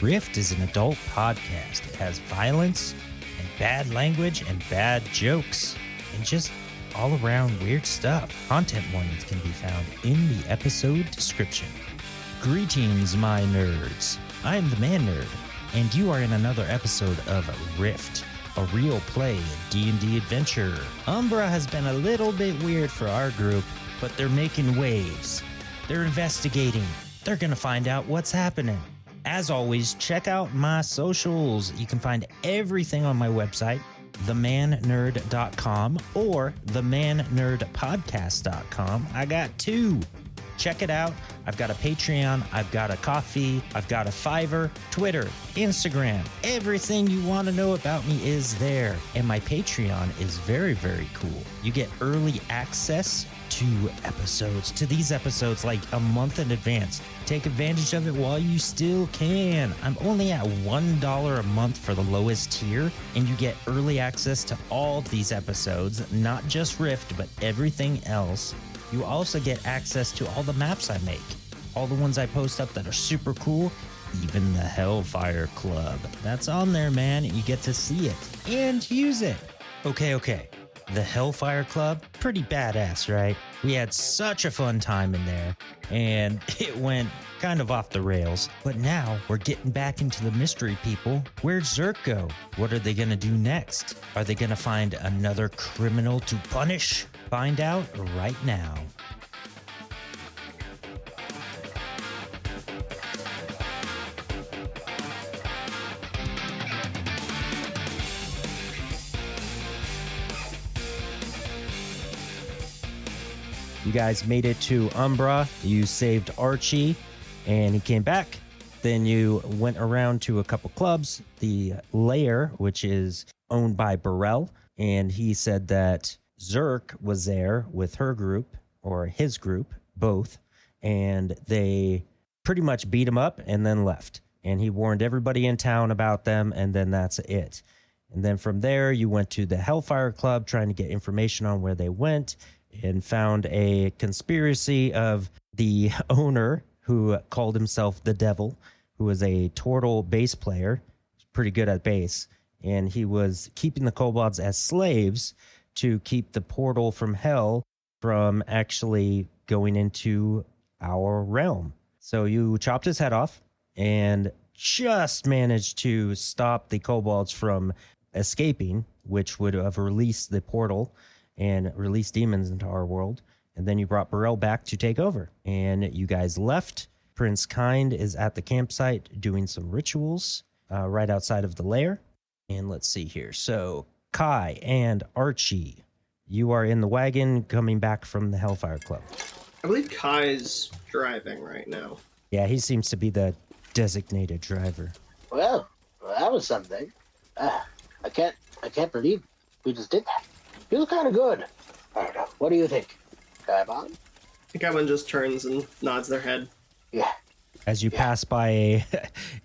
Rift is an adult podcast. It has violence and bad language and bad jokes and just all around weird stuff. Content warnings can be found in the episode description. Greetings, my nerds. I am the ManNerd, and you are in another episode of Rift, a real play D&D adventure. Umbra has been a little bit weird for our group, but they're making waves. They're investigating. They're gonna find out what's happening. As always, check out my socials. You can find everything on my website, ManNerd.com or ManNerdPodcast.com. I got two. Check it out. I've got a Patreon, I've got a Coffee, I've got a Fiverr, Twitter, Instagram. Everything you want to know about me is there. And my Patreon is very, very cool. You get early access to these episodes like a month in advance. Take advantage of it while you still can. I'm only at $1 a month for the lowest tier, and you get early access to all these episodes, not just Rift, but everything else. You also get access to all the maps I make, all the ones I post up that are super cool, even the Hellfire Club. That's on there, man. You get to see it and use it. Okay. The Hellfire Club, pretty badass, right? We had such a fun time in there, and it went kind of off the rails. But now we're getting back into the mystery, people. Where'd Zerk go? What are they going to do next? Are they going to find another criminal to punish? Find out right now. You guys made it to Umbra. You saved Archie, and he came back. Then you went around to a couple clubs. The Lair, which is owned by Burrell, and he said that Zerk was there with her group, or his group, both, and they pretty much beat him up and then left. And he warned everybody in town about them, and then that's it. And then from there, you went to the Hellfire Club trying to get information on where they went, and found a conspiracy of the owner who called himself the Devil, who was a turtle bass player, pretty good at bass, and he was keeping the kobolds as slaves to keep the portal from hell from actually going into our realm. So you chopped his head off and just managed to stop the kobolds from escaping, which would have released the portal and release demons into our world. And then you brought Burrell back to take over. And you guys left. Prince Kind is at the campsite doing some rituals right outside of the lair. And let's see here. So Kai and Archie, you are in the wagon coming back from the Hellfire Club. I believe Kai's driving right now. Yeah, he seems to be the designated driver. Well, that was something. I can't believe we just did that. Feels kind of good. I don't know. What do you think? Kaibon? I think everyone just turns and nods their head. Yeah. As you pass by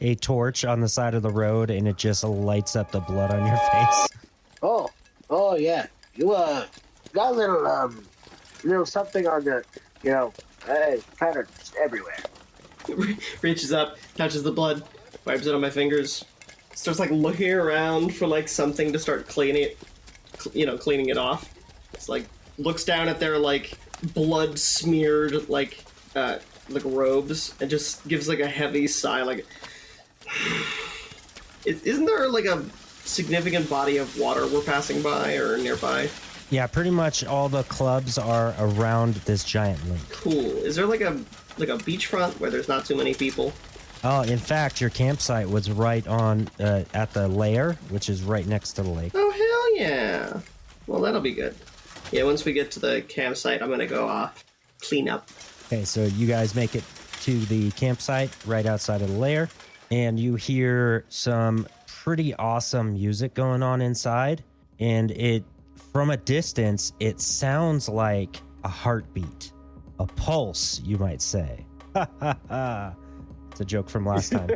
a torch on the side of the road, and it just lights up the blood on your face. Oh yeah. You got a little something on the, kind of just everywhere. Reaches up, touches the blood, wipes it on my fingers, starts looking around for something to start cleaning it off. It's looks down at their blood smeared robes and just gives a heavy sigh. Isn't there a significant body of water we're passing by or nearby? Yeah, pretty much all the clubs are around this giant lake. Cool. Is there a beachfront where there's not too many people? Oh, in fact, your campsite was right on at the lair, which is right next to the lake. Oh, hell yeah. Well, that'll be good. Yeah, once we get to the campsite, I'm going to go clean up. Okay, so you guys make it to the campsite right outside of the lair, and you hear some pretty awesome music going on inside, and from a distance, it sounds like a heartbeat, a pulse, you might say. Ha ha ha. It's a joke from last time.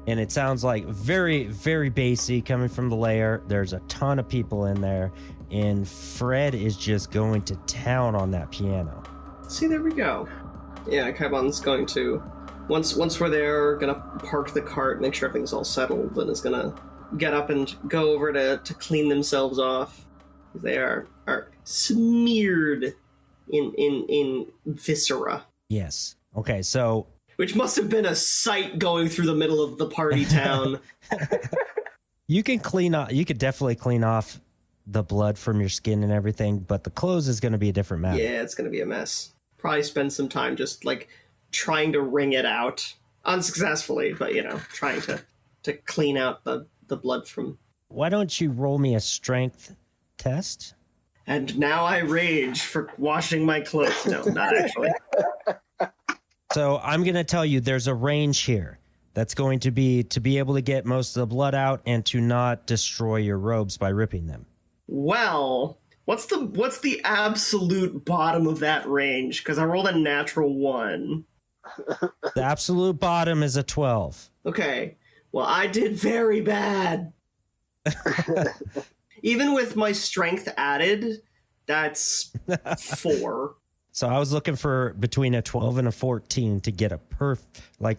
And it sounds very, very bassy coming from the lair. There's a ton of people in there, and Fred is just going to town on that piano. See, there we go. Yeah, Kaibon's going to Once we're there, gonna park the cart, make sure everything's all settled, and is gonna get up and go over to clean themselves off. They are smeared in viscera. Yes. Okay, so... Which must have been a sight going through the middle of the party town. You could definitely clean off the blood from your skin and everything, but the clothes is going to be a different matter. Yeah, it's going to be a mess. Probably spend some time just, like, trying to wring it out. Unsuccessfully, but, trying to clean out the blood from... Why don't you roll me a strength test? And now I rage for washing my clothes. No, not actually. So I'm going to tell you there's a range here that's going to be able to get most of the blood out and to not destroy your robes by ripping them. Well, what's the absolute bottom of that range? Because I rolled a natural 1. The absolute bottom is a 12. Okay. Well, I did very bad. Even with my strength added, that's 4. So I was looking for between a 12 and a 14 to get a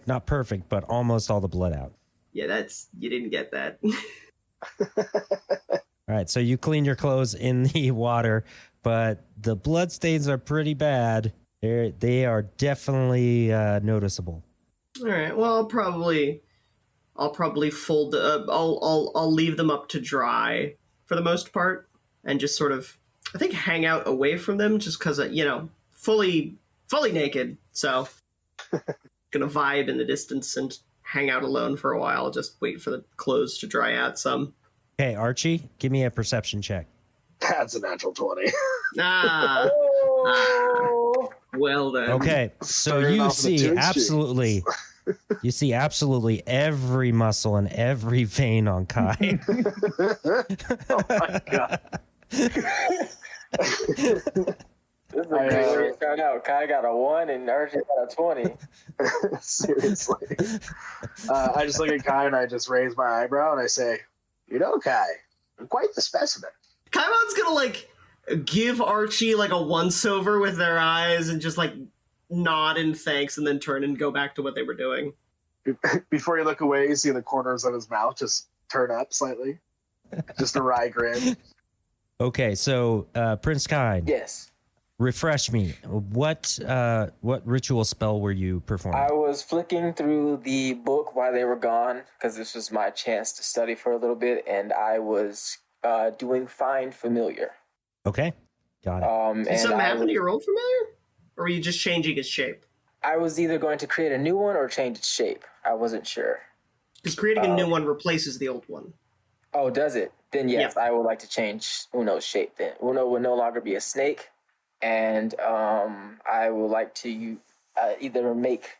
not perfect, but almost all the blood out. Yeah, you didn't get that. All right, so you clean your clothes in the water, but the blood stains are pretty bad. They are definitely noticeable. All right. Well, I'll probably fold. I'll leave them up to dry for the most part, and just sort of, I think, hang out away from them, just because fully naked. So, gonna vibe in the distance and hang out alone for a while. Just wait for the clothes to dry out some. Okay, Archie, give me a perception check. That's a natural 20. Well then. Okay, so you see absolutely every muscle and every vein on Kai. Oh my god. This is a great way to start out. Kai got a 1 and Archie got a 20. Seriously. I just look at Kai and I just raise my eyebrow and I say, Kai, you're quite the specimen. Kaimon's gonna give Archie a once over with their eyes and just nod in thanks and then turn and go back to what they were doing. Before you look away, you see the corners of his mouth just turn up slightly. Just a wry grin. Okay, so Prince Kai. Yes. Refresh me. What ritual spell were you performing? I was flicking through the book while they were gone because this was my chance to study for a little bit, and I was doing Find Familiar. Okay, got it. Did something happen to your old familiar? Or were you just changing its shape? I was either going to create a new one or change its shape. I wasn't sure. Because creating a new one replaces the old one. Oh, does it? Then yes, Yeah. I would like to change Uno's shape then. Uno will no longer be a snake. And I would like to either make...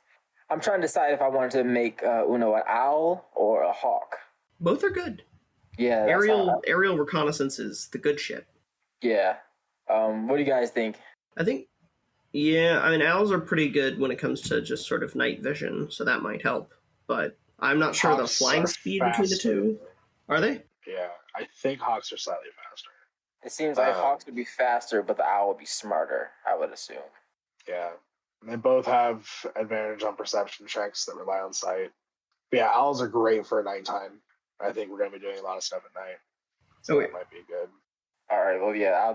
I'm trying to decide if I wanted to make Uno an owl or a hawk. Both are good. Yeah. Aerial reconnaissance is the good shit. Yeah. What do you guys think? I think, owls are pretty good when it comes to just sort of night vision, so that might help. But I'm not sure the Hawks flying are speed between the two. Are they? Yeah, I think hawks are slightly faster. It seems like hawks would be faster, but the owl would be smarter, I would assume. Yeah. And they both have advantage on perception checks that rely on sight. But yeah, owls are great for nighttime. I think we're going to be doing a lot of stuff at night. So that might be good. All right, well, yeah,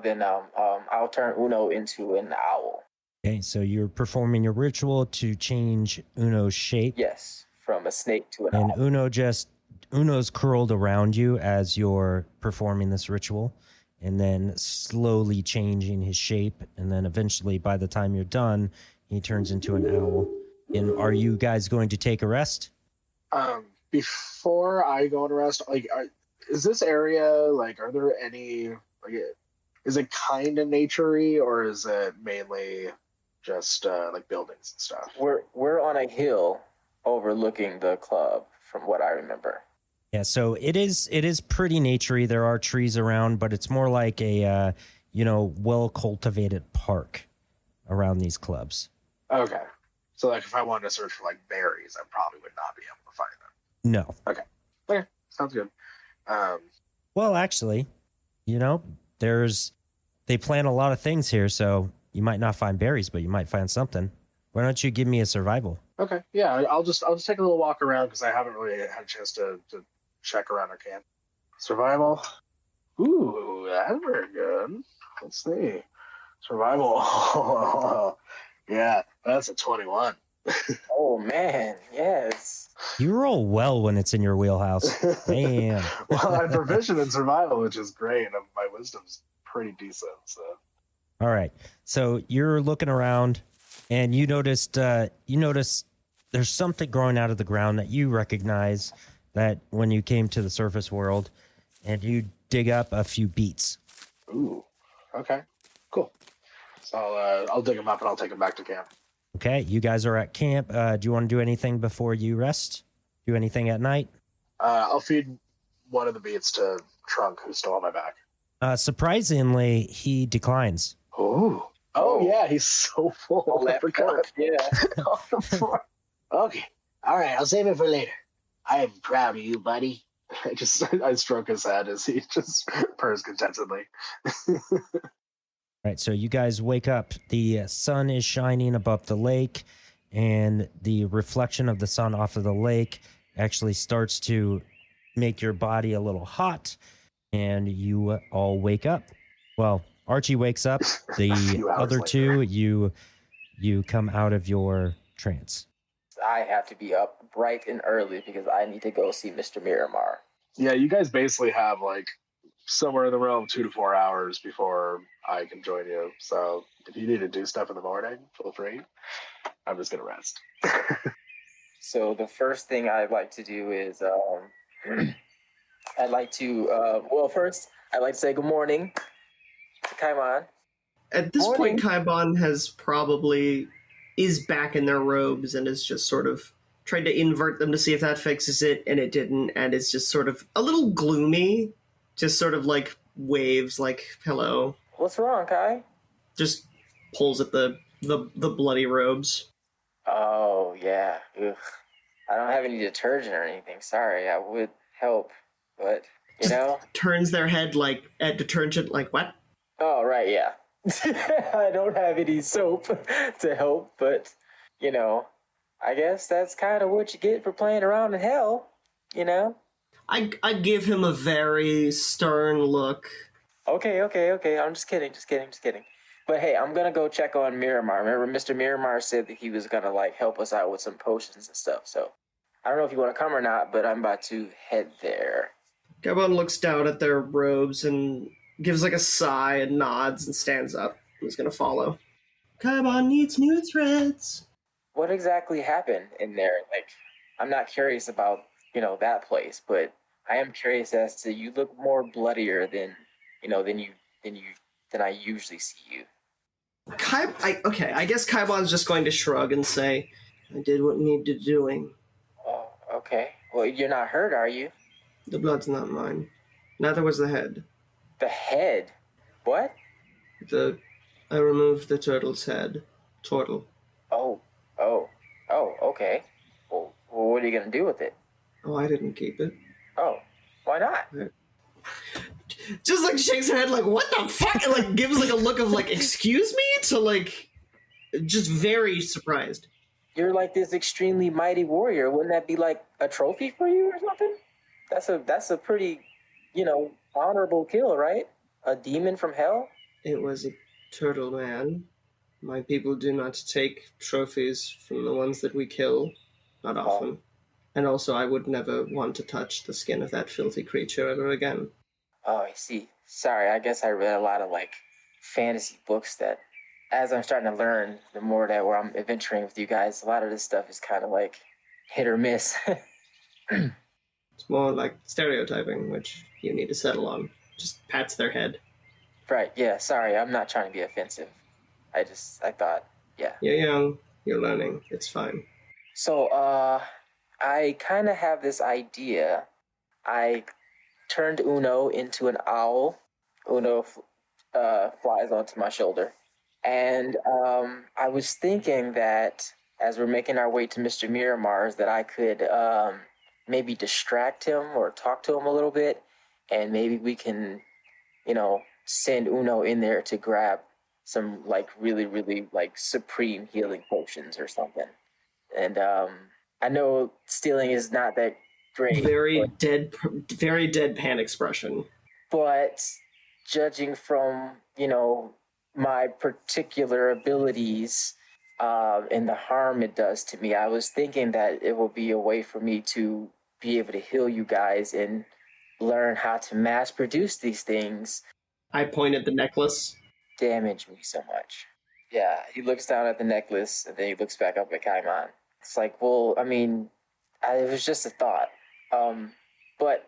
I'll turn Uno into an owl. Okay, so you're performing your ritual to change Uno's shape. Yes, from a snake to an owl. And Uno's curled around you as you're performing this ritual, and then slowly changing his shape, and then eventually, by the time you're done, he turns into an owl. And are you guys going to take a rest? Before I go on a rest, is this area, are there any, is it kind of naturey, or is it mainly just, buildings and stuff? We're on a hill overlooking the club, from what I remember. Yeah, so it is pretty naturey. There are trees around, but it's more like a well-cultivated park around these clubs. Okay. So if I wanted to search for berries, I probably would not be able to find them. No. Okay. Sounds good. Well, actually, they plant a lot of things here, so you might not find berries, but you might find something. Why don't you give me a survival? Okay. Yeah, I'll just take a little walk around because I haven't really had a chance to check around our camp. Survival. Ooh, that's very good. Let's see. Survival. Yeah, that's a 21. Oh man, yes. You roll well when it's in your wheelhouse. Man. Well, I'm proficient in survival, which is great. My wisdom's pretty decent. So. All right. So you're looking around, and you notice there's something growing out of the ground that you recognize that when you came to the surface world, and you dig up a few beets. Ooh. Okay. Cool. So I'll dig them up and I'll take them back to camp. Okay. You guys are at camp. Do you want to do anything before you rest? Do anything at night? I'll feed one of the beets to Trunk, who's still on my back. Surprisingly, he declines. Oh yeah, he's so full. I forgot. Yeah. Okay. All right, I'll save it for later. I am proud of you, buddy. I stroke his head as he just purrs contentedly. Right, so you guys wake up. The sun is shining above the lake, and the reflection of the sun off of the lake actually starts to make your body a little hot, and you all wake up. Well, Archie wakes up. The other two, you come out of your trance. I have to be up bright and early because I need to go see Mr. Miramar. Yeah, you guys basically have like somewhere in the realm of 2 to 4 hours before I can join you. So if you need to do stuff in the morning, feel free. I'm just gonna rest. So the first thing I'd like to do is I'd like to first I'd like to say good morning to Kaimon. At this point, Kaibon is back in their robes and is just sort of tried to invert them to see if that fixes it, and it didn't, and it's just sort of a little gloomy, just sort of like waves like hello. What's wrong, Kai? Just pulls at the bloody robes. Oh yeah. Ugh. I don't have any detergent or anything. Sorry, I would help, but you know. Turns their head like at detergent, like what? Oh right, yeah. I don't have any soap to help, but you know, I guess that's kind of what you get for playing around in hell, you know? I give him a very stern look. Okay. I'm just kidding. But hey, I'm gonna go check on Miramar. Remember, Mr. Miramar said that he was gonna like help us out with some potions and stuff. So I don't know if you want to come or not, but I'm about to head there. Kaibon looks down at their robes and gives like a sigh and nods and stands up. He's gonna follow. Kaibon needs new threads. What exactly happened in there? Like, I'm not curious about, you know, that place, but I am curious as to you look more bloodier than I usually see you. I guess Kaibon's just going to shrug and say, I did what needed doing. Oh, okay. Well, you're not hurt, are you? The blood's not mine. Neither was the head. The head? What? I removed the turtle's head. Turtle. Oh, okay. Well, what are you going to do with it? Oh, I didn't keep it. Oh, why not? Just like shakes her head like, what the fuck? And like gives like a look of like, excuse me? To like, just very surprised. You're like this extremely mighty warrior. Wouldn't that be like a trophy for you or something? That's a pretty, you know, honorable kill, right? A demon from hell? It was a turtle man. My people do not take trophies from the ones that we kill. Not often. And also, I would never want to touch the skin of that filthy creature ever again. Oh, I see. Sorry, I guess I read a lot of, like, fantasy books that, as I'm starting to learn, the more that where I'm adventuring with you guys, a lot of this stuff is kind of, like, hit or miss. It's more like stereotyping, which you need to settle on. Just pats their head. Right, yeah, sorry, I'm not trying to be offensive. I thought, yeah. You're young, you're learning, it's fine. So, I kind of have this idea. I turned Uno into an owl. Uno flies onto my shoulder. And I was thinking that as we're making our way to Mr. Miramar's, that I could maybe distract him or talk to him a little bit. And maybe we can, you know, send Uno in there to grab some, like, really, really, like, supreme healing potions or something. And I know stealing is not that great. Very deadpan expression. But judging from, my particular abilities and the harm it does to me, I was thinking that it will be a way for me to be able to heal you guys and learn how to mass produce these things. I point at the necklace. Damage me so much. Yeah, he looks down at the necklace and then he looks back up at Kaiman. It's like, well, it was just a thought. But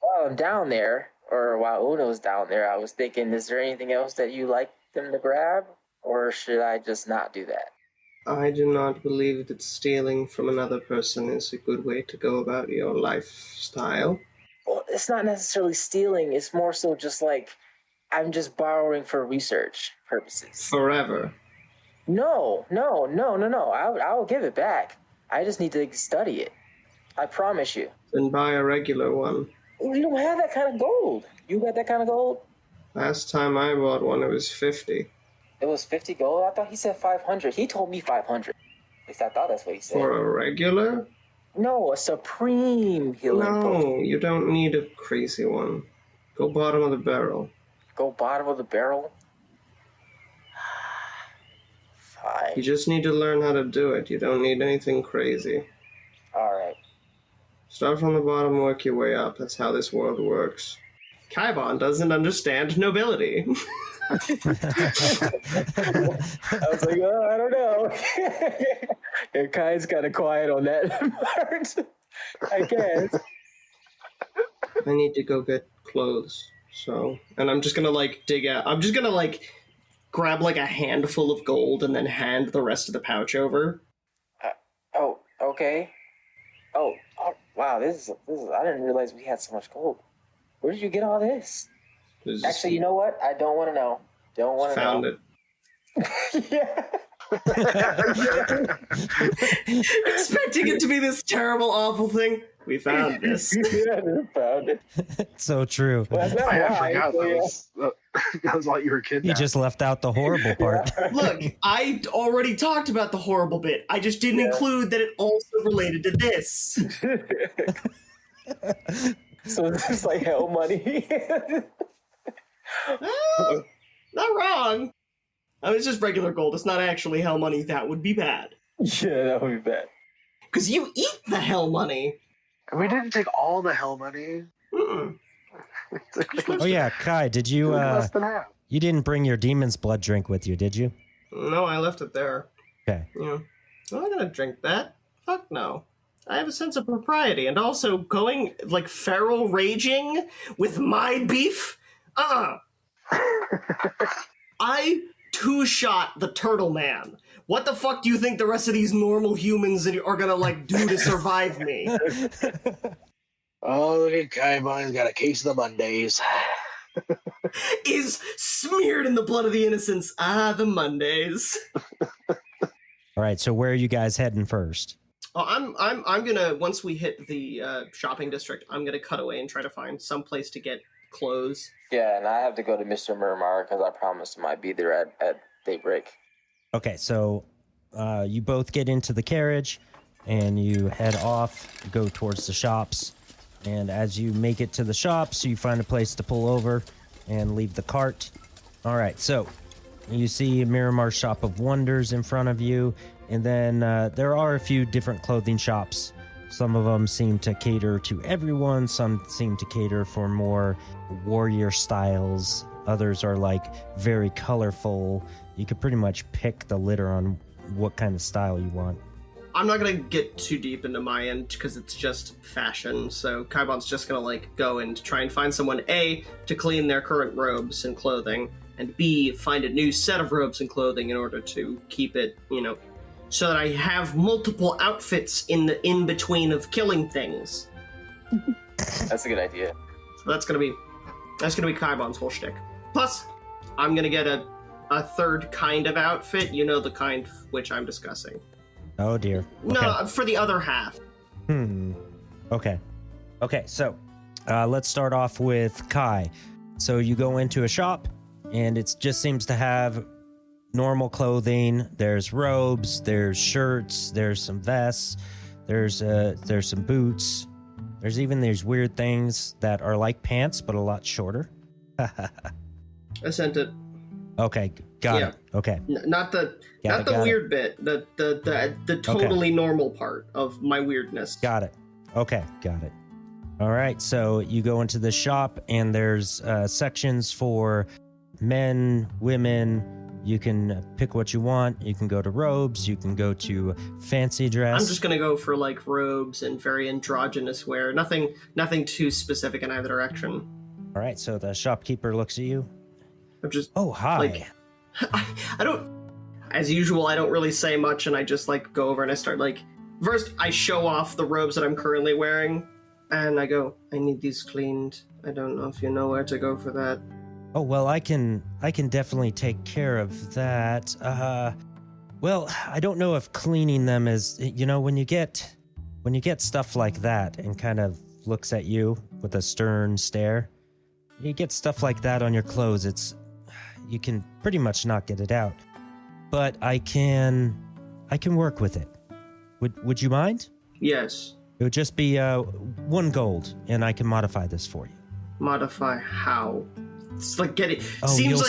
while I'm down there, or while Uno's down there, I was thinking, is there anything else that you like them to grab? Or should I just not do that? I do not believe that stealing from another person is a good way to go about your lifestyle. Well, it's not necessarily stealing. It's more so just like, I'm just borrowing for research purposes. Forever. No. I will give it back. I just need to study it. I promise you. Then buy a regular one. We don't have that kind of gold. You got that kind of gold? Last time I bought one, it was 50. It was 50 gold? I thought he said 500. He told me 500. At least I thought that's what he said. For a regular? No, a supreme healing potion. No, you don't need a crazy one. Go bottom of the barrel. Go bottom of the barrel? Fine. You just need to learn how to do it. You don't need anything crazy. Alright. Start from the bottom, work your way up. That's how this world works. Kaibon doesn't understand nobility. I was like, oh, I don't know. And Kai's kind of quiet on that part, I guess. I need to go get clothes. So, and I'm just gonna dig out. I'm just gonna grab a handful of gold and then hand the rest of the pouch over. Oh, okay. Oh, wow, this is. I didn't realize we had so much gold. Where did you get all this? Actually, you know what? I don't want to know. Don't want to know. Found it. Yeah. Expecting it to be this terrible, awful thing. We found this. Yeah, we found it. So true. Well, that's not I why, forgot so that was why you were kidnapped. You just left out the horrible part. Look, I already talked about the horrible bit. I just didn't include that it also related to this. So this is like hell money. Well, not wrong. I mean, it's just regular gold. It's not actually hell money. That would be bad. Yeah, that would be bad. Because you eat the hell money. We didn't take all the hell money. Mm-mm. Oh yeah, Kai, did you Less than half. you didn't bring your demon's blood drink with you, did you? No, I left it there. Okay. Yeah. I'm not gonna drink that. Fuck no. I have a sense of propriety, and also going feral raging with my beef. I two-shot the turtle man. What the fuck do you think the rest of these normal humans are gonna do to survive me? Oh, look at Kaibon. He's got a case of the Mondays. Is smeared in the blood of the innocents. The Mondays. All right, so where are you guys heading first? Oh, I'm gonna, once we hit the shopping district, I'm gonna cut away and try to find some place to get clothes. Yeah, and I have to go to Mr. Miramar because I promised him I'd be there at daybreak. Okay, so you both get into the carriage and you head off, go towards the shops. And as you make it to the shops, you find a place to pull over and leave the cart. All right, so you see Miramars Shop of Wonders in front of you. And then there are a few different clothing shops. Some of them seem to cater to everyone. Some seem to cater for more warrior styles. Others are very colorful. You could pretty much pick the litter on what kind of style you want. I'm not gonna get too deep into my end because it's just fashion. So Kaibon's just gonna go and try and find someone A, to clean their current robes and clothing, and B, find a new set of robes and clothing in order to keep it, so that I have multiple outfits in between of killing things. That's a good idea. So that's gonna be Kaibon's whole shtick. Plus, I'm gonna get a third kind of outfit. You know the kind which I'm discussing. Oh dear. Okay. No, for the other half. Okay, so let's start off with Kai. So you go into a shop, and it just seems to have normal clothing. There's robes. There's shirts. There's some vests. There's some boots. There's even these weird things that are like pants, but a lot shorter. I sent it. Okay, got it. Okay. Not the weird bit. The totally normal part of my weirdness. Got it. Okay, got it. All right, so you go into the shop, and there's sections for men, women. You can pick what you want. You can go to robes. You can go to fancy dress. I'm just gonna go for like robes and very androgynous wear. Nothing too specific in either direction. All right, so the shopkeeper looks at you. I'm just hi. Like, I don't. As usual, I don't really say much, and I just like go over and I start like. First, I show off the robes that I'm currently wearing, and I go, I need these cleaned. I don't know if you know where to go for that. Oh, well, I can definitely take care of that. Well, I don't know if cleaning them is, when you get stuff like that and kind of looks at you with a stern stare, you get stuff like that on your clothes, you can pretty much not get it out. But I can work with it. Would you mind? Yes. It would just be 1 gold, and I can modify this for you. Modify how? It's like getting seems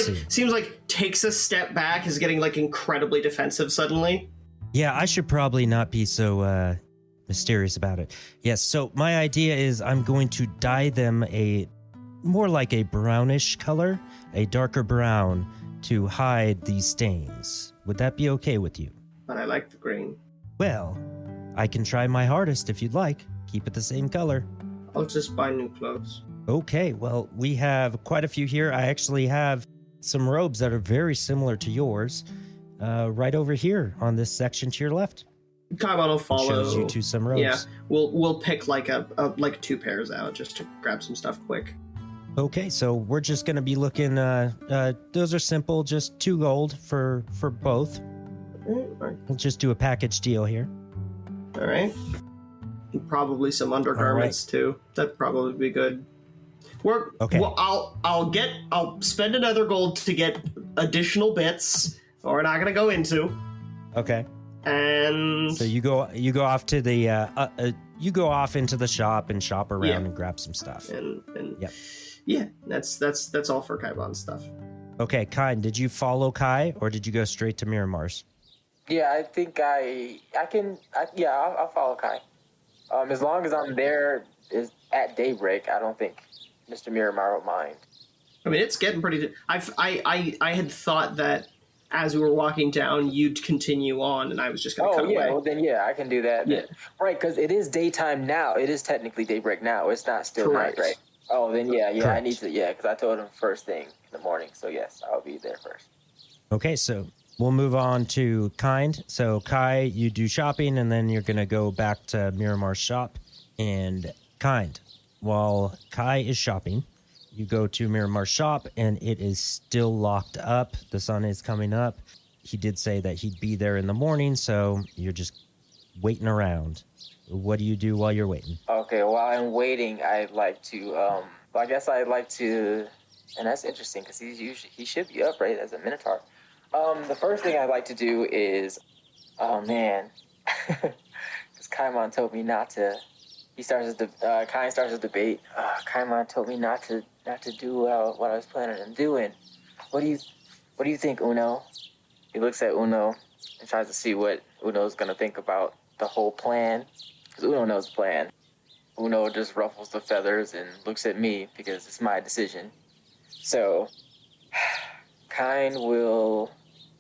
like takes a step back, is getting like incredibly defensive suddenly. Yeah, I should probably not be so mysterious about it. Yes, so my idea is I'm going to dye them more like a brownish color, a darker brown, to hide these stains. Would that be okay with you? But I like the green. Well, I can try my hardest if you'd like. Keep it the same color. I'll just buy new clothes. Okay, well, we have quite a few here. I actually have some robes that are very similar to yours right over here on this section to your left. Kaiban will follow. Shows you to some robes. Yeah, we'll pick like like 2 pairs out just to grab some stuff quick. Okay, so we're just going to be looking, those are simple, just 2 gold for both. Right. We'll just do a package deal here. All right. And probably some undergarments too. That'd probably be good. Okay. Well, I'll spend another gold to get additional bits. We're not gonna go into. Okay. And so you go off to the you go off into the shop and shop around and grab some stuff. And yep. Yeah, that's all for Kaiban's stuff. Okay, Kai, did you follow Kai or did you go straight to Miramars? Yeah, I think I'll follow Kai. As long as I'm there at daybreak, I don't think Mr. Miramar will mind. I mean, it's getting pretty. I had thought that as we were walking down, you'd continue on, and I was just going to cut away. Well then, I can do that. Yeah. Right, because it is daytime now. It is technically daybreak now. It's not still Correct. night, right? Oh, then Correct. I need to, because I told him first thing in the morning. So yes, I'll be there first. Okay, so we'll move on to Kind. So Kai, you do shopping, and then you're going to go back to Miramars Shop. And Kind, while Kai is shopping, you go to Miramars Shop, and it is still locked up. The sun is coming up. He did say that he'd be there in the morning, so you're just waiting around. What do you do while you're waiting? Okay, while I'm waiting, I'd like to, and that's interesting because he should be up, right, as a Minotaur. The first thing I'd like to do is, because Kaimon told me not to. Kai starts his debate. Kaimon told me not to do what I was planning on doing. What do you think, Uno? He looks at Uno and tries to see what Uno's gonna think about the whole plan. Because Uno knows the plan. Uno just ruffles the feathers and looks at me because it's my decision. So, Kine will,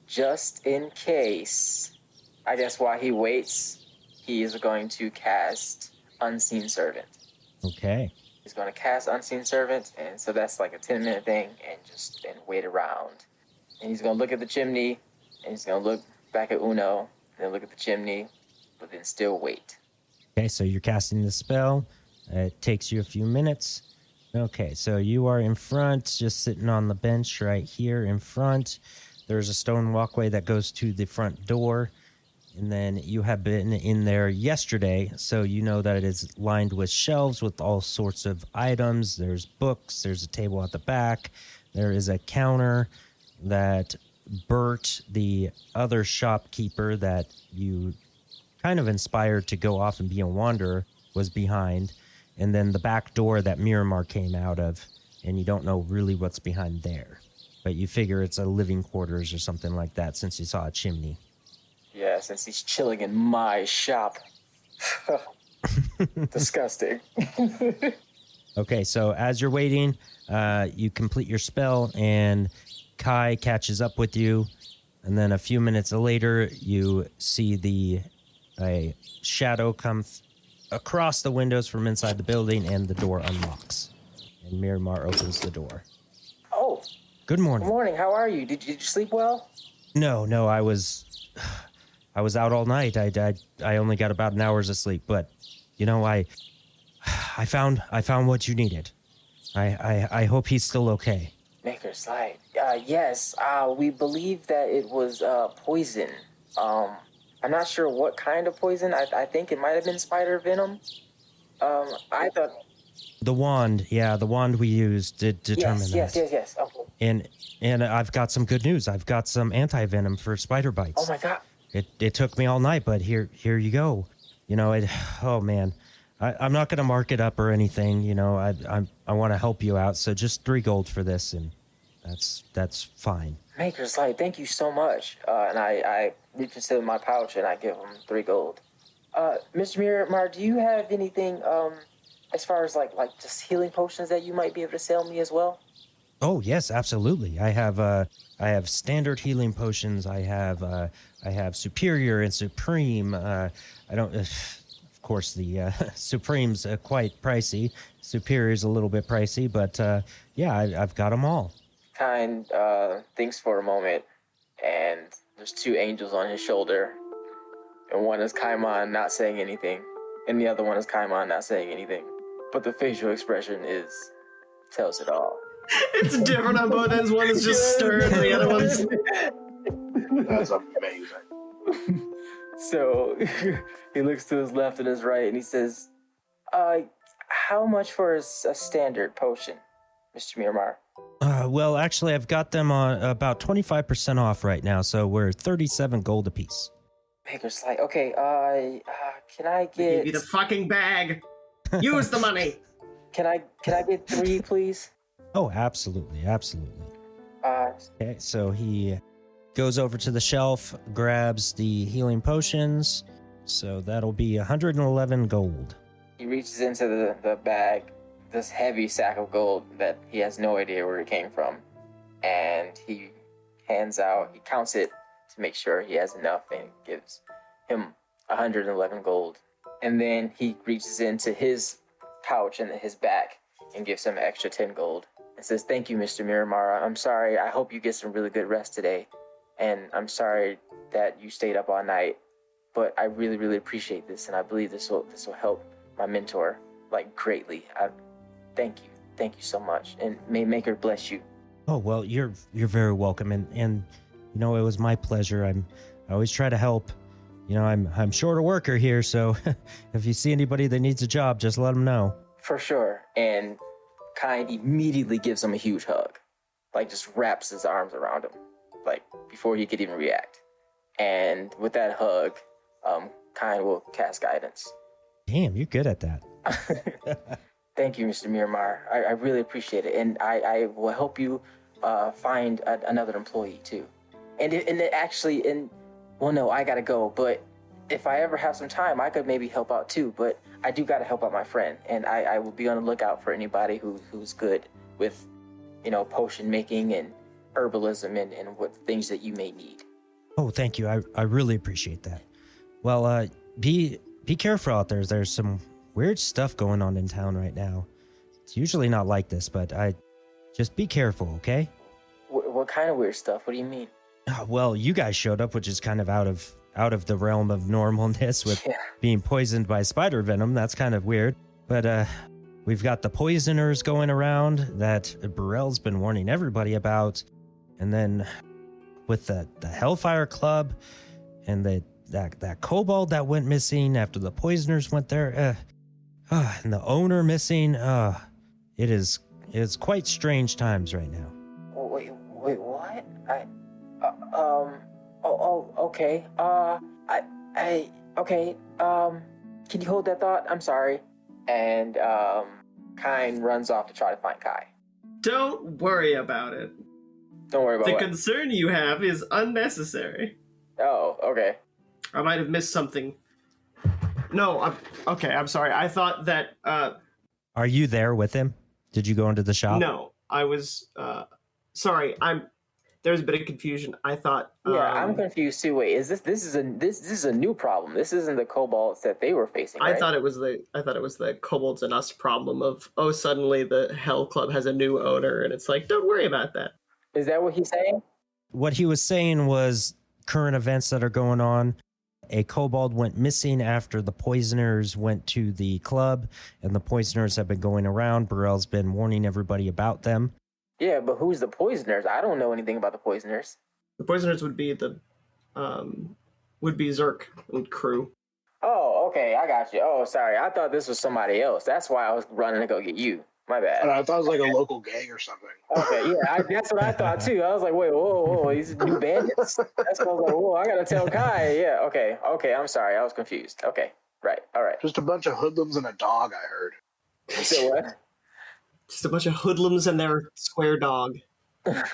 just in case, I guess while he waits, he is going to cast Unseen Servant. Okay. He's going to cast Unseen Servant, and so that's like a 10-minute thing, and wait around. And he's going to look at the chimney, and he's going to look back at Uno, and then look at the chimney, but then still wait. Okay, so you're casting the spell. It takes you a few minutes. Okay, so you are in front, just sitting on the bench right here in front. There's a stone walkway that goes to the front door. And then you have been in there yesterday, so you know that it is lined with shelves with all sorts of items. There's books. There's a table at the back. There is a counter that Bert, the other shopkeeper that you kind of inspired to go off and be a wanderer, was behind. And then the back door that Miramar came out of, and you don't know really what's behind there. But you figure it's a living quarters or something like that since you saw a chimney. Yeah, since he's chilling in my shop. Disgusting. Okay, so as you're waiting, you complete your spell, and Kai catches up with you. And then a few minutes later, you see a shadow come across the windows from inside the building, and the door unlocks. And Miramar opens the door. Oh. Good morning. Good morning. How are you? Did you sleep well? No, I was out all night. I only got about an hour's of sleep, but I found what you needed. I hope he's still okay. Maker's Light. Yes. We believe that it was poison. I'm not sure what kind of poison. I think it might have been spider venom. I thought. The wand we used did determine that. Yes. Okay. And I've got some good news. I've got some anti-venom for spider bites. Oh my God. It took me all night, but here you go. Oh man, I'm not going to mark it up or anything. I want to help you out. So just 3 gold for this, and that's fine. Maker's Light, thank you so much. And I reach into my pouch and I give him 3 gold. Mr. Miramar, do you have anything as far as like just healing potions that you might be able to sell me as well? Oh yes, absolutely. I have standard healing potions. I have superior and supreme. Of course, the supreme's quite pricey. Superior's a little bit pricey, but I've got them all. Kind thinks for a moment, and there's 2 angels on his shoulder, and one is Kaimon not saying anything, and the other one is Kaimon not saying anything, but the facial expression tells it all. It's different on both ends. One is just stern, the other one's... That's amazing. So he looks to his left and his right, and he says, how much for a standard potion, Mr. Miramar? Well, actually, I've got them on about 25% off right now, so we're 37 gold apiece. Maker's Light. Okay, can I get... Give you the fucking bag. Use the money. Can I get 3, please? Oh, absolutely. Okay, so he goes over to the shelf, grabs the healing potions. So that'll be 111 gold. He reaches into the bag, this heavy sack of gold that he has no idea where it came from. And he counts it to make sure he has enough, and gives him 111 gold. And then he reaches into his pouch and his back and gives him an extra 10 gold. And says, thank you, Mr. Miramar. I'm sorry. I hope you get some really good rest today. And I'm sorry that you stayed up all night. But I really, really appreciate this. And I believe this will help my mentor, greatly. Thank you. Thank you so much. And may Maker bless you. Oh, well, you're very welcome. And it was my pleasure. I always try to help. I'm short a worker here. So if you see anybody that needs a job, just let them know. For sure. And Kind immediately gives him a huge hug, just wraps his arms around him, before he could even react. And with that hug, Kind will cast guidance. Damn, you're good at that. Thank you, Mr. Miramar. I really appreciate it, and I will help you find another employee too. No, I gotta go, but if I ever have some time, I could maybe help out too, but I do got to help out my friend, and I will be on the lookout for anybody who's good with, potion making and herbalism and what things that you may need. Oh, thank you. I really appreciate that. Well, be careful out there. There's some weird stuff going on in town right now. It's usually not like this, but just be careful, okay? What kind of weird stuff? What do you mean? Well, you guys showed up, which is kind of out of the realm of normalness with being poisoned by spider venom. That's kind of weird. But we've got the poisoners going around that Burrell's been warning everybody about. And then with the Hellfire Club and that kobold that went missing after the poisoners went there. And the owner missing. It's quite strange times right now. Wait, what? Okay. Okay. Can you hold that thought? I'm sorry. And Kine runs off to try to find Kai. Don't worry about it. Don't worry about the what? concern you have is unnecessary. Oh, okay. I might have missed something. No, I'm sorry. I thought that. Are you there with him? Did you go into the shop? No, I was. Sorry, there's a bit of confusion. I thought. Yeah, I'm confused too. Wait, is this is a new problem? This isn't the kobolds that they were facing. Right? I thought it was the kobolds and us problem of suddenly the Hell Club has a new owner and it's like, don't worry about that. Is that what he's saying? What he was saying was current events that are going on. A kobold went missing after the poisoners went to the club, and the poisoners have been going around. Burrell's been warning everybody about them. Yeah, but who's the poisoners? I don't know anything about the poisoners. The poisoners would be Zerk and crew. Oh, okay, I got you. Oh, sorry, I thought this was somebody else. That's why I was running to go get you. My bad. I thought it was like a local gang or something. Okay, yeah, that's what I thought too. I was like, wait, whoa, these new bandits. That's what I was like, whoa, I gotta tell Kai. Yeah, okay, I'm sorry, I was confused. Okay, right, all right. Just a bunch of hoodlums and a dog, I heard. So what? Just a bunch of hoodlums and their square dog. Bunch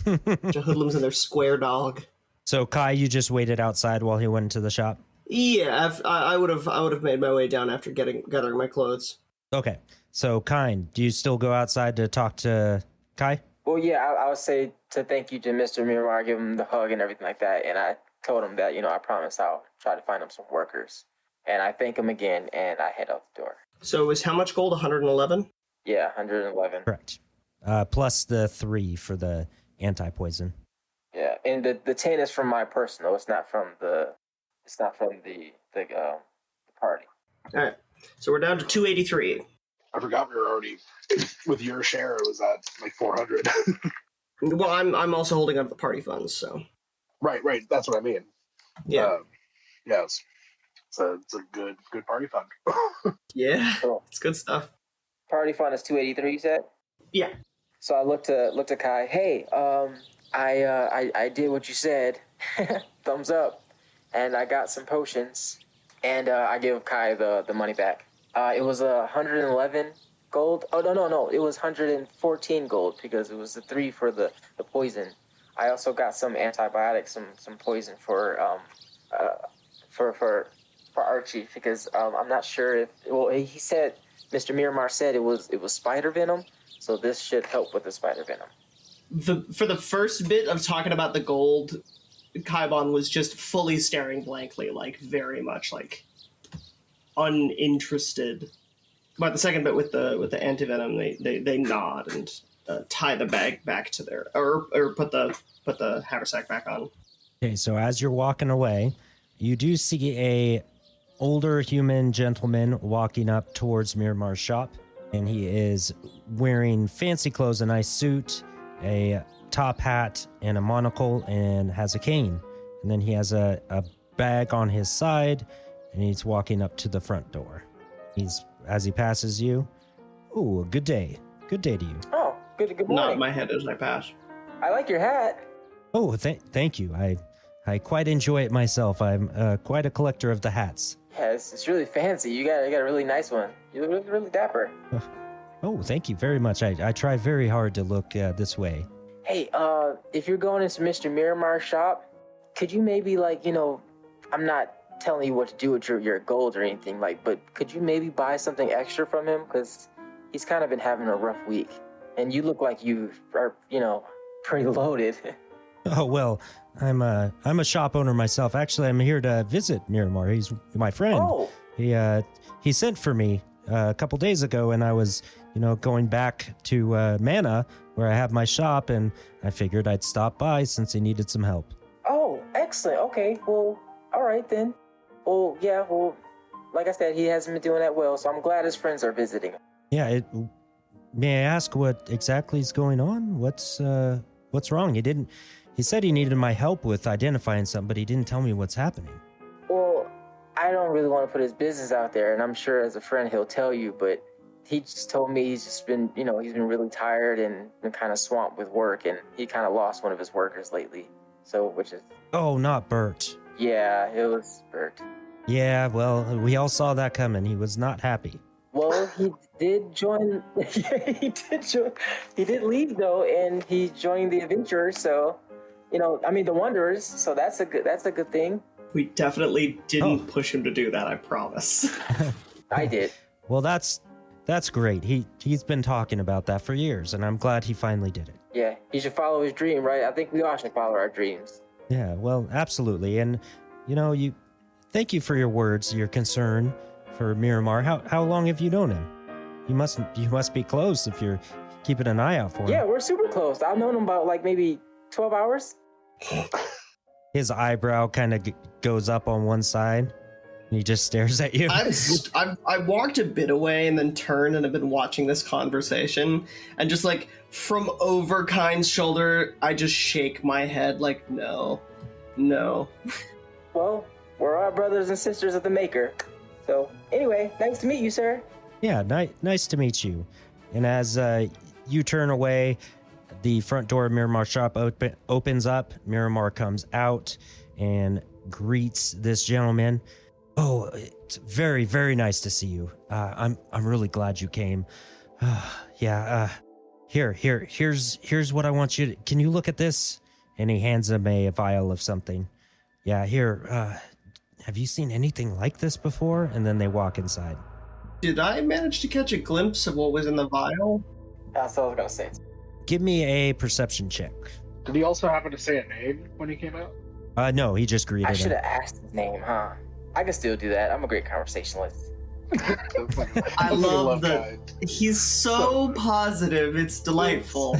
of hoodlums and their square dog. So Kai, you just waited outside while he went into the shop? Yeah, I would have made my way down after gathering my clothes. Okay. So, Kine, do you still go outside to talk to Kai? Well, yeah, I would say to thank you to Mr. Miramar, give him the hug and everything like that. And I told him that, I promised I'll try to find him some workers. And I thank him again, and I head out the door. So, is how much gold? 111? Yeah, 111. Correct. Plus the 3 for the anti-poison. Yeah, and the 10 is from my personal. It's not from the party. All right. So we're down to 283. I forgot we were already with your share. It was at like 400. Well, I'm also holding up the party funds, so. Right. That's what I mean. Yeah. Yes. It's a good party fund. Yeah. Cool. It's good stuff. Party fund is 283. You said? Yeah. So I looked to Kai. Hey, I did what you said. Thumbs up. And I got some potions. And I give Kai the money back. It was 111 gold. Oh, no. It was 114 gold because it was the 3 for the poison. I also got some antibiotics, some poison for Archie because I'm not sure if. Well, he said Mr. Miramar said it was spider venom, so this should help with the spider venom. For the first bit of talking about the gold, Kaibon was just fully staring blankly, like very much like uninterested. But the second bit with the antivenom, they nod and tie the bag back to their or put the haversack back on. Okay, so as you're walking away, you do see a older human gentleman walking up towards Miramar's shop, and he is wearing fancy clothes, a nice suit, a top hat, and a monocle, and has a cane. And then he has a bag on his side, and he's walking up to the front door. As he passes you, "Ooh, good day. Good day to you." Oh, good morning. Nod my head as I pass. I like your hat. Oh, thank you. I quite enjoy it myself. I'm quite a collector of the hats. Yeah, it's really fancy. You got a really nice one. You look really dapper. Oh, thank you very much. I try very hard to look this way. Hey, if you're going into Mr. Miramar's shop, could you maybe I'm not telling you what to do with your gold or anything, but could you maybe buy something extra from him? Because he's kind of been having a rough week. And you look like you are, pretty loaded. Oh, well, I'm a shop owner myself. Actually, I'm here to visit Miramar. He's my friend. Oh. He sent for me a couple days ago, and I was, going back to Mana, where I have my shop, and I figured I'd stop by since he needed some help. Oh, excellent. Okay, well, all right then. Well, yeah, like I said, he hasn't been doing that well, so I'm glad his friends are visiting him. Yeah, may I ask what exactly is going on? What's wrong? He said he needed my help with identifying something, but he didn't tell me what's happening. Well, I don't really want to put his business out there, and I'm sure as a friend he'll tell you, but he just told me he's just been, he's been really tired and been kind of swamped with work, and he kind of lost one of his workers lately. So, which is... Oh, not Bert. Yeah, it was Bert. Yeah, well, we all saw that coming. He was not happy. Well, he did join. Yeah, he did join. He did leave though, and he joined the Adventurers. So, the Wanderers. So that's a good thing. We definitely didn't push him to do that, I promise. I did. Well, that's great. He's been talking about that for years, and I'm glad he finally did it. Yeah, he should follow his dream, right? I think we all should follow our dreams. Yeah, well, absolutely. And thank you for your words, your concern for Miramar. How long have you known him? You must be close if you're keeping an eye out for him. Yeah, we're super close. I've known him about like maybe 12 hours. His eyebrow kind of goes up on one side, and he just stares at you. I walked a bit away and then turned and have been watching this conversation, and just like from over Kind's shoulder, I just shake my head like, no. Well, we're all brothers and sisters of the Maker. So anyway, nice to meet you, sir. Yeah, nice to meet you. And as you turn away, the front door of Miramars Shop opens up. Miramar comes out and greets this gentleman. Oh, it's very, very nice to see you. I'm really glad you came. Here's what I want you to... Can you look at this? And he hands him a vial of something. Yeah, here. Have you seen anything like this before? And then they walk inside. Did I manage to catch a glimpse of what was in the vial? That's what I was gonna say. Give me a perception check. Did he also happen to say a name when he came out? No, he just greeted I him. should have asked his name, huh? I can still do that. I'm a great conversationalist. I love that. He's so positive. It's delightful.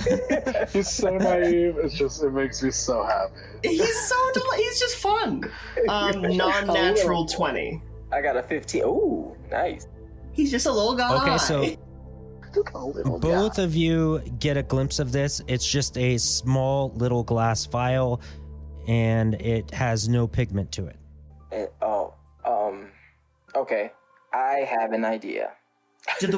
He's so naive. It makes me so happy. He's just fun. Non-natural 20. I got a 15. Ooh, nice. He's just a little guy. Okay, so both of you get a glimpse of this. It's just a small little glass vial, and it has no pigment to it. Okay. I have an idea. Did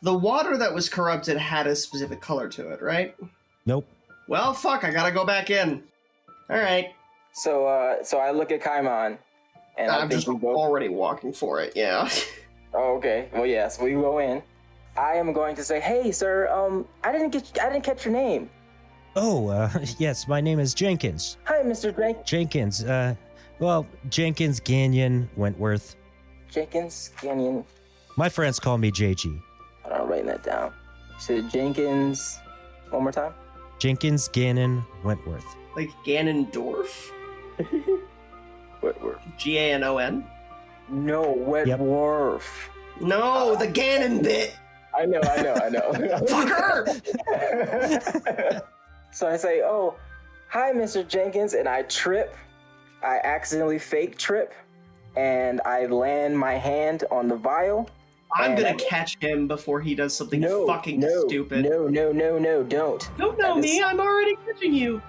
the water that was corrupted had a specific color to it, right? Nope. Well, fuck, I gotta go back in. All right. So I look at Kaimon, and I'm just already walking for it, yeah. Oh, okay. Well, yeah, so we go in. I am going to say, hey, sir, I didn't catch your name. Oh, yes, my name is Jenkins. Hi, Mr. Jenkins, Jenkins Gagnon Wentworth. Jenkins Gagnon. My friends call me JG. Hold on, I'm writing that down. So Jenkins, one more time? Jenkins Gagnon Wentworth. Like Ganondorf? Wentworth. Ganon? No, Wentworth. Yep. No, the Ganon bit. I know. Fucker! So I say, oh, hi, Mr. Jenkins, and I trip. I accidentally fake trip, and I land my hand on the vial. I'm gonna catch him before he does something stupid. No, don't. Don't know me, I'm already catching you.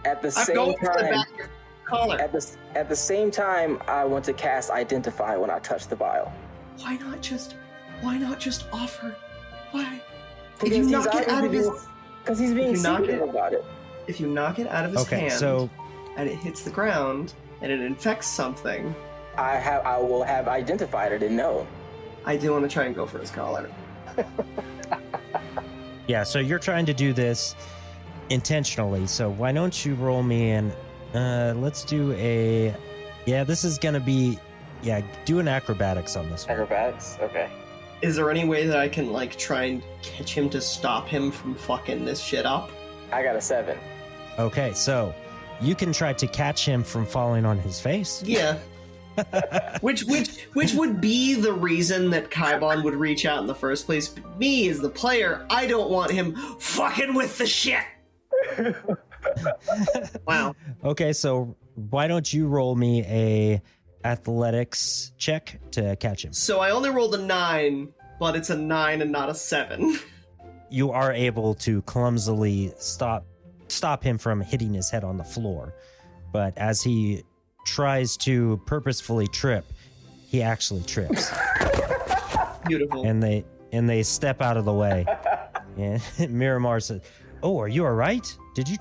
At the same time, at the same time, I want to cast Identify when I touch the vial. Why not just offer? Why? Because he's being secretive about it. If you knock it out of his hand, and it hits the ground, and it infects something, I will have identified it and know. I do want to try and go for his collar. Yeah, so you're trying to do this intentionally, so why don't you roll me in? Let's do this is gonna be, do an acrobatics on this one. Acrobatics? Okay. Is there any way that I can, try and catch him to stop him from fucking this shit up? I got a 7. Okay, so you can try to catch him from falling on his face. Yeah. which would be the reason that Kaibon would reach out in the first place. Me, as the player, I don't want him fucking with the shit. Wow. Okay, so why don't you roll me a athletics check to catch him? So I only rolled a 9, but it's a 9 and not a 7. You are able to clumsily stop him from hitting his head on the floor, but as he tries to purposefully trip, he actually trips. Beautiful. And and they step out of the way. And Miramar says, "Oh, are you all right? Did you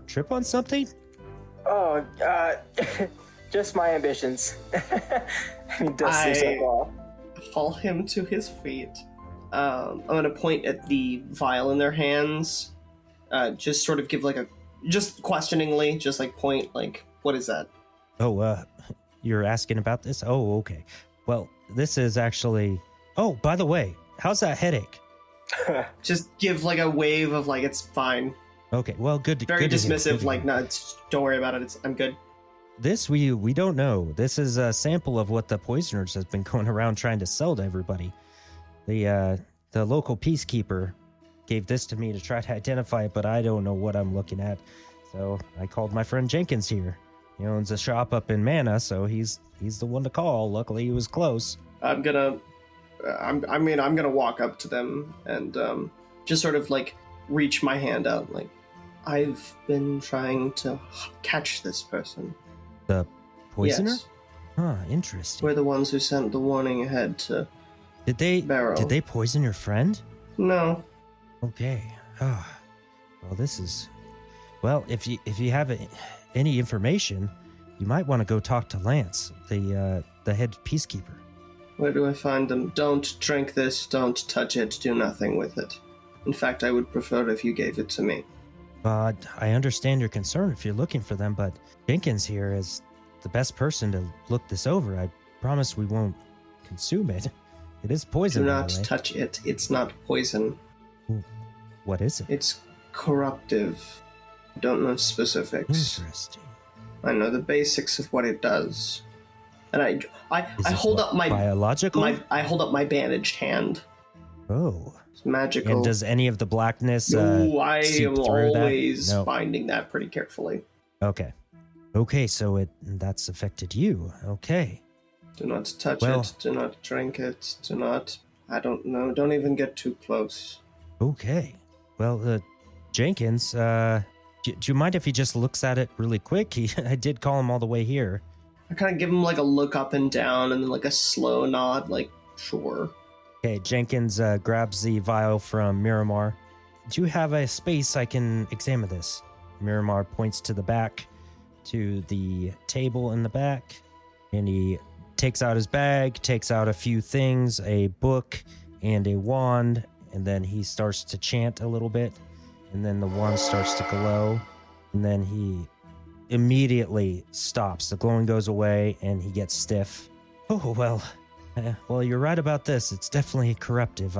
trip on something?" Oh, just my ambitions. He dusts himself off. Haul him to his feet. I'm gonna point at the vial in their hands. Just sort of give like just questioningly, just like point, like, what is that? Oh, you're asking about this? Oh, okay. Well, this is actually... Oh, by the way, how's that headache? Just give like a wave of like, it's fine. Okay, well, good. Very good dismissive, like, no, don't worry about it. I'm good. This we don't know. This is a sample of what the poisoners has been going around trying to sell to everybody. The local peacekeeper gave this to me to try to identify it, but I don't know what I'm looking at. So I called my friend Jenkins here. He owns a shop up in Mana, so he's the one to call. Luckily, he was close. I'm gonna walk up to them and just sort of like reach my hand out, like, I've been trying to catch this person. The poisoner? Yes. Huh, interesting. We're the ones who sent the warning ahead to Barrow. Did they poison your friend? No. Okay. Oh, well, this is... Well, if you have any information, you might want to go talk to Lance, the head peacekeeper. Where do I find them? Don't drink this, don't touch it, do nothing with it. In fact, I would prefer if you gave it to me. I understand your concern if you're looking for them, but Jenkins here is the best person to look this over. I promise we won't consume it. It is poison. Do not touch it. It's not poison. Ooh, what is it? It's corruptive. I don't know specifics. Interesting. I know the basics of what it does. And I hold up my biological. I hold up my bandaged hand. Oh. It's magical. And does any of the blackness No, I seep am through always that? No. finding that pretty carefully. Okay, so that's affected you. Okay. Do not touch it. Do not drink it. Do not... I don't know. Don't even get too close. Okay. Well, Jenkins, do you mind if he just looks at it really quick? I did call him all the way here. I kind of give him like a look up and down and then like a slow nod, like, sure. Okay, Jenkins grabs the vial from Miramar. Do you have a space I can examine this? Miramar points to the back, to the table in the back, and he takes out his bag, takes out a few things, a book and a wand, and then he starts to chant a little bit, and then the wand starts to glow, and then he immediately stops. The glowing goes away, and he gets stiff. Oh, well, you're right about this. It's definitely corruptive.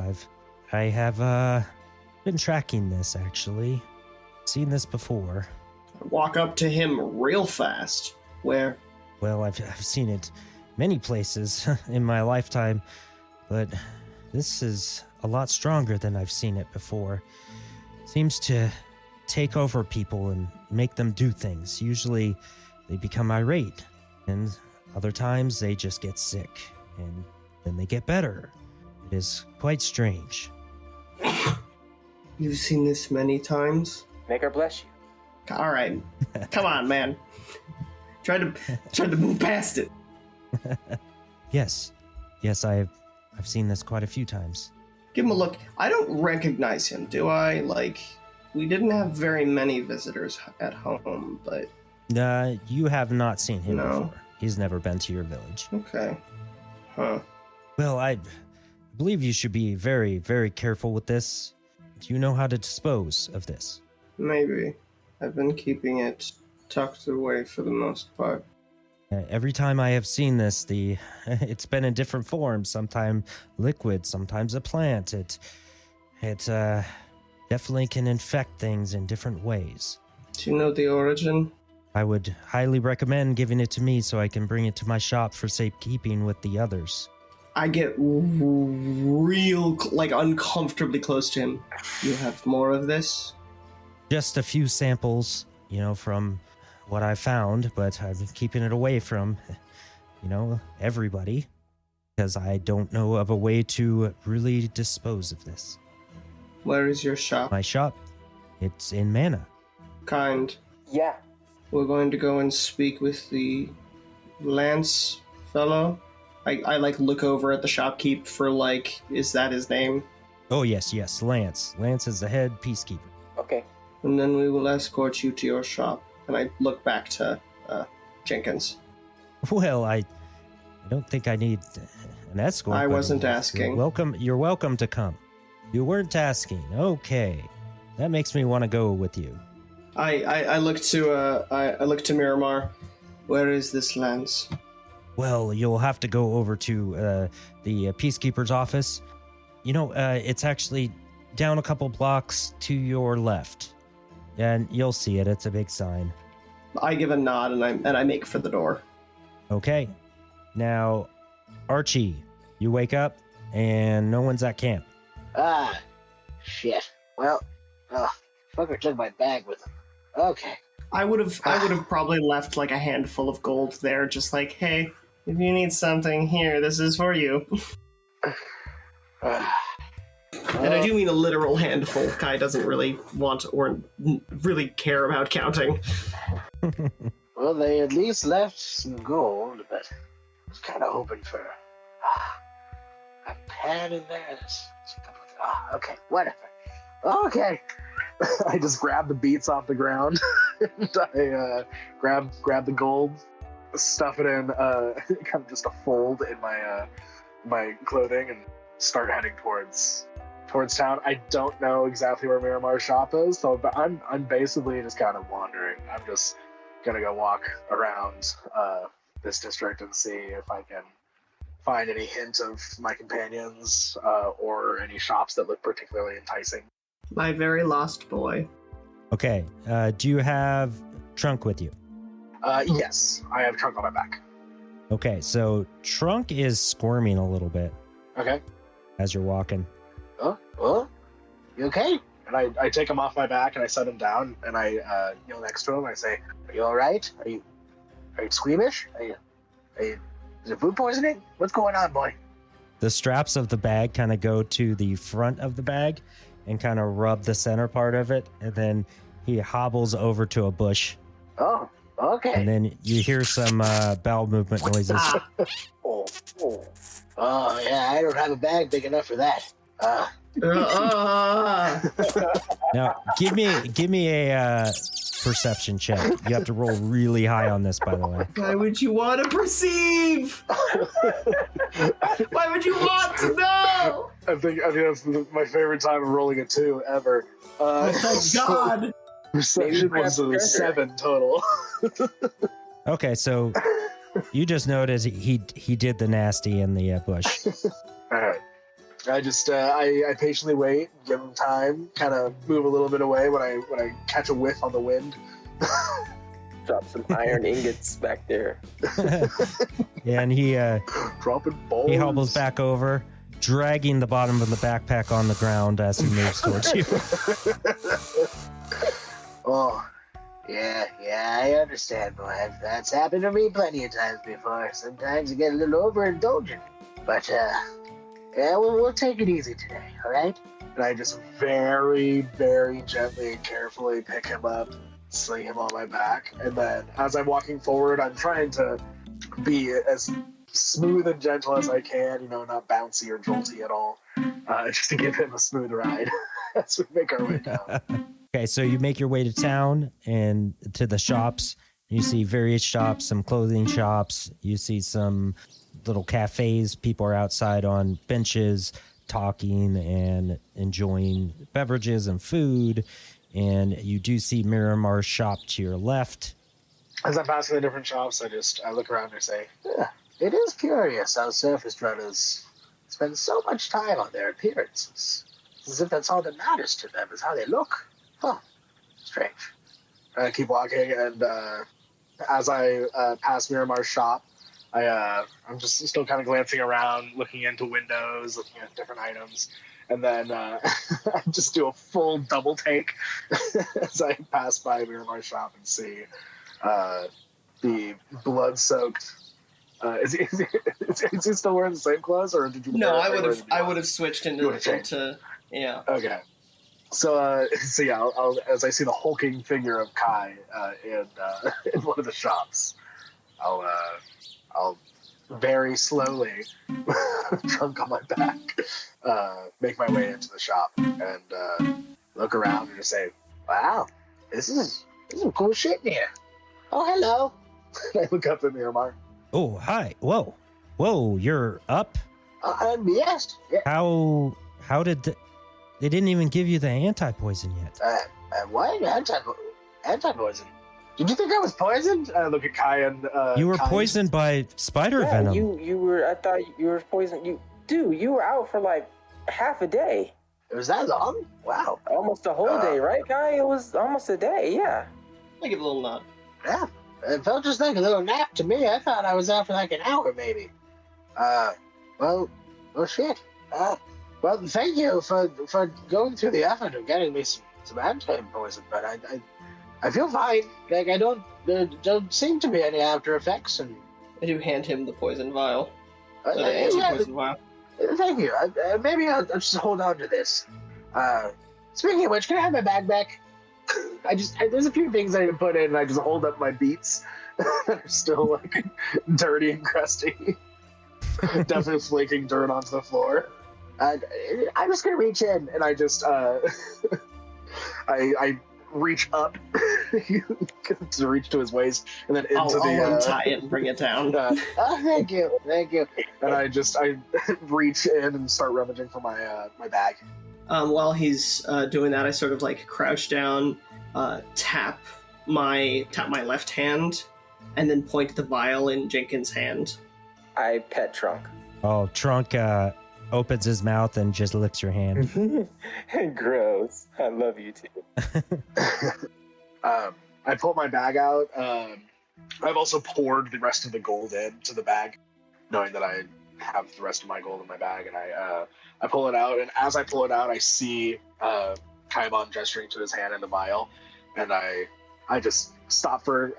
I have been tracking this, actually. Seen this before. I walk up to him real fast. Where? Well, I've seen it many places in my lifetime, but this is a lot stronger than I've seen it before. Seems to take over people and make them do things. Usually they become irate, and other times they just get sick, and then they get better. It is quite strange. You've seen this many times? Make her bless you. All right. Come on, man. Try to move past it. Yes, I've seen this quite a few times. Give him a look. I don't recognize him, do I? Like, we didn't have very many visitors at home, but... You have not seen him No. before. He's never been to your village. Okay. Huh. Well, I believe you should be very, very careful with this. Do you know how to dispose of this? Maybe. I've been keeping it tucked away for the most part. Every time I have seen this, it's been in different forms. Sometimes liquid, sometimes a plant. It definitely can infect things in different ways. Do you know the origin? I would highly recommend giving it to me so I can bring it to my shop for safekeeping with the others. I get real, like, uncomfortably close to him. You have more of this? Just a few samples, from what I found, but I've been keeping it away from, everybody, because I don't know of a way to really dispose of this. Where is your shop? My shop, it's in Mana. Kind. Yeah. We're going to go and speak with the Lance fellow. I look over at the shopkeep for, like, is that his name? Oh, yes, Lance. Lance is the head peacekeeper. Okay. And then we will escort you to your shop. And I look back to Jenkins. Well, I don't think I need an escort. I but wasn't asking. You're welcome to come. You weren't asking. Okay. That makes me want to go with you. I look to Miramar. Where is this Lance? Well, you'll have to go over to the peacekeeper's office. It's actually down a couple blocks to your left. And you'll see it. It's a big sign. I give a nod and I make for the door. Okay. Now, Archie, you wake up and no one's at camp. Ah, shit. Well, fucker took my bag with him. Okay. I would have probably left like a handful of gold there, just like, hey, if you need something here, this is for you. And I do mean a literal handful. Kai doesn't really want or really care about counting. Well, they at least left some gold, but I was kind of hoping for a pan in there. Okay, whatever. Okay. I just grab the beats off the ground and I grab the gold, stuff it in kind of just a fold in my clothing and start heading towards town. I don't know exactly where Miramars Shop is, but I'm basically just kind of wandering. I'm just gonna go walk around this district and see if I can find any hint of my companions or any shops that look particularly enticing. My very lost boy. Okay. Do you have Trunk with you? Yes, I have Trunk on my back. Okay, so Trunk is squirming a little bit Okay. as you're walking. Oh, you okay? And I take him off my back and I set him down and I kneel next to him and I say, Are you all right? Are you squeamish? Are you? Is it food poisoning? What's going on, boy? The straps of the bag kind of go to the front of the bag and kind of rub the center part of it. And then he hobbles over to a bush. Oh, okay. And then you hear some bowel movement noises. Oh, yeah, I don't have a bag big enough for that. Now, give me a perception check. You have to roll really high on this, by the way. Why would you want to perceive? Why would you want to know? I think that's my favorite time of rolling a 2 ever. Oh, God. Perception was a 7 total. Okay, so you just noticed he did the nasty in the bush. All right. I just I patiently wait, give him time, kind of move a little bit away when I catch a whiff on the wind. Drop some iron ingots back there. Yeah, and he dropping balls. he hobbles back over, dragging the bottom of the backpack on the ground as he moves towards you. Oh, yeah, I understand, boy. That's happened to me plenty of times before. Sometimes you get a little overindulgent. But, yeah, we'll take it easy today, all right? And I just very, very gently and carefully pick him up, sling him on my back. And then as I'm walking forward, I'm trying to be as smooth and gentle as I can, not bouncy or jolty at all, just to give him a smooth ride as we make our way down. Okay, so you make your way to town and to the shops. You see various shops, some clothing shops. You see some little cafes. People are outside on benches talking and enjoying beverages and food. And you do see Miramars Shop to your left. As I'm passing the different shops, I look around and say, Yeah, it is curious how surface runners spend so much time on their appearances. As if that's all that matters to them, is how they look. Huh. Strange. I keep walking, and as I pass Miramars Shop, I'm just still kind of glancing around, looking into windows, looking at different items, and then I just do a full double take as I pass by Miramars Shop and see the blood-soaked. Is he still wearing the same clothes, or did you? No, I would have switched into yeah. Okay. So yeah, I'll, as I see the hulking figure of Kai in one of the shops, I'll very slowly, trunk on my back, make my way into the shop and look around and just say, "Wow, this is some cool shit in here." Oh, hello. I look up at Miramar. Oh, hi. Whoa. Whoa, you're up? Yes. Yeah. How did they didn't even give you the anti-poison yet? What? Anti-poison? Did you think I was poisoned? I look at Kai and you were Kai. poisoned by spider venom. You were. I thought you were poisoned. You were out for like half a day. It was that long? Wow. Almost a whole day, right, Kai? It was almost a day. Yeah. I give a little nod. Yeah. It felt just like a little nap to me. I thought I was out for like an hour, maybe. Well, shit. Well, thank you for going through the effort of getting me some anti-poison, but I feel fine. Like, there don't seem to be any after effects, and... I do hand him the poison vial. The Yeah, anti-poison vial. thank you. Maybe I'll just hold on to this. Speaking of which, can I have my bag back? There's a few things I didn't put in, and I just hold up my beats that are still, like, dirty and crusty. Definitely flaking dirt onto the floor. I'm just gonna reach in, and I just, I reach up to reach to his waist, and then into I'll untie it and bring it down. Thank you. And I reach in and start rummaging for my bag. While he's doing that, I sort of like crouch down, tap my left hand, and then point to the vial in Jenkins' hand. I pet Trunk. Oh, Trunk opens his mouth and just licks your hand. Gross. I love you too. I pull my bag out. I've also poured the rest of the gold into the bag, knowing that I have the rest of my gold in my bag, and I pull it out, and as I pull it out, I see Kaimon gesturing to his hand in the vial, and I just stop for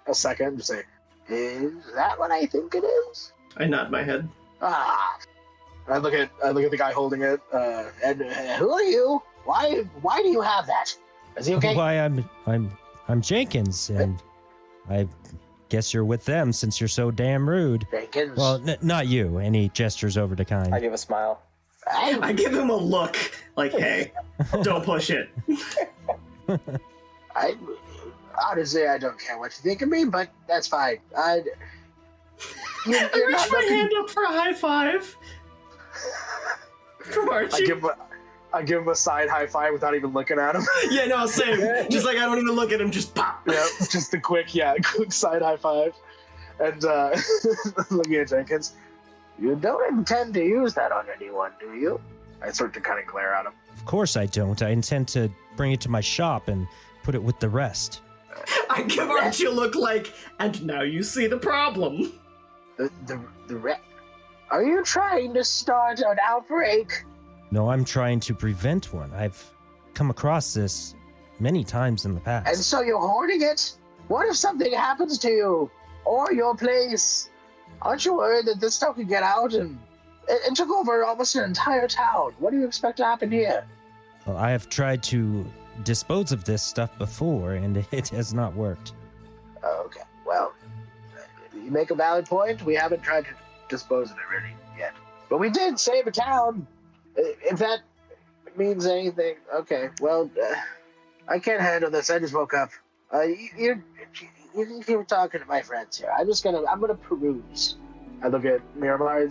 a second and just say, "Is that what I think it is?" I nod my head. I look at the guy holding it, and who are you? Why do you have that? Is he okay? Why I'm Jenkins, and I guess you're with them since you're so damn rude. Jenkins. Well, not you. And he gestures over to Kind. I give a smile. I give him a look, like, hey, don't push it. Honestly, I don't care what you think of me, but that's fine. I reach my hand up for a high five. From Archie. I give him a side high five without even looking at him. Yeah, no, same. Just like I don't even look at him, just pop. Yeah, just a quick side high five. And looking at Jenkins, you don't intend to use that on anyone, do you? I start to kind of glare at him. Of course I don't. I intend to bring it to my shop and put it with the rest. I give Archie a look like, and now you see the problem. Are you trying to start an outbreak? No, I'm trying to prevent one. I've come across this many times in the past. And so you're hoarding it? What if something happens to you? Or your place? Aren't you worried that this stuff could get out and it took over almost an entire town? What do you expect to happen here? Well, I have tried to dispose of this stuff before, and it has not worked. Okay, well, you make a valid point. We haven't tried to dispose of it really yet. But we did save a town. If that means anything, okay, well, I can't handle this. I just woke up. You keep talking to my friends here. I'm gonna peruse. I look at Miramar.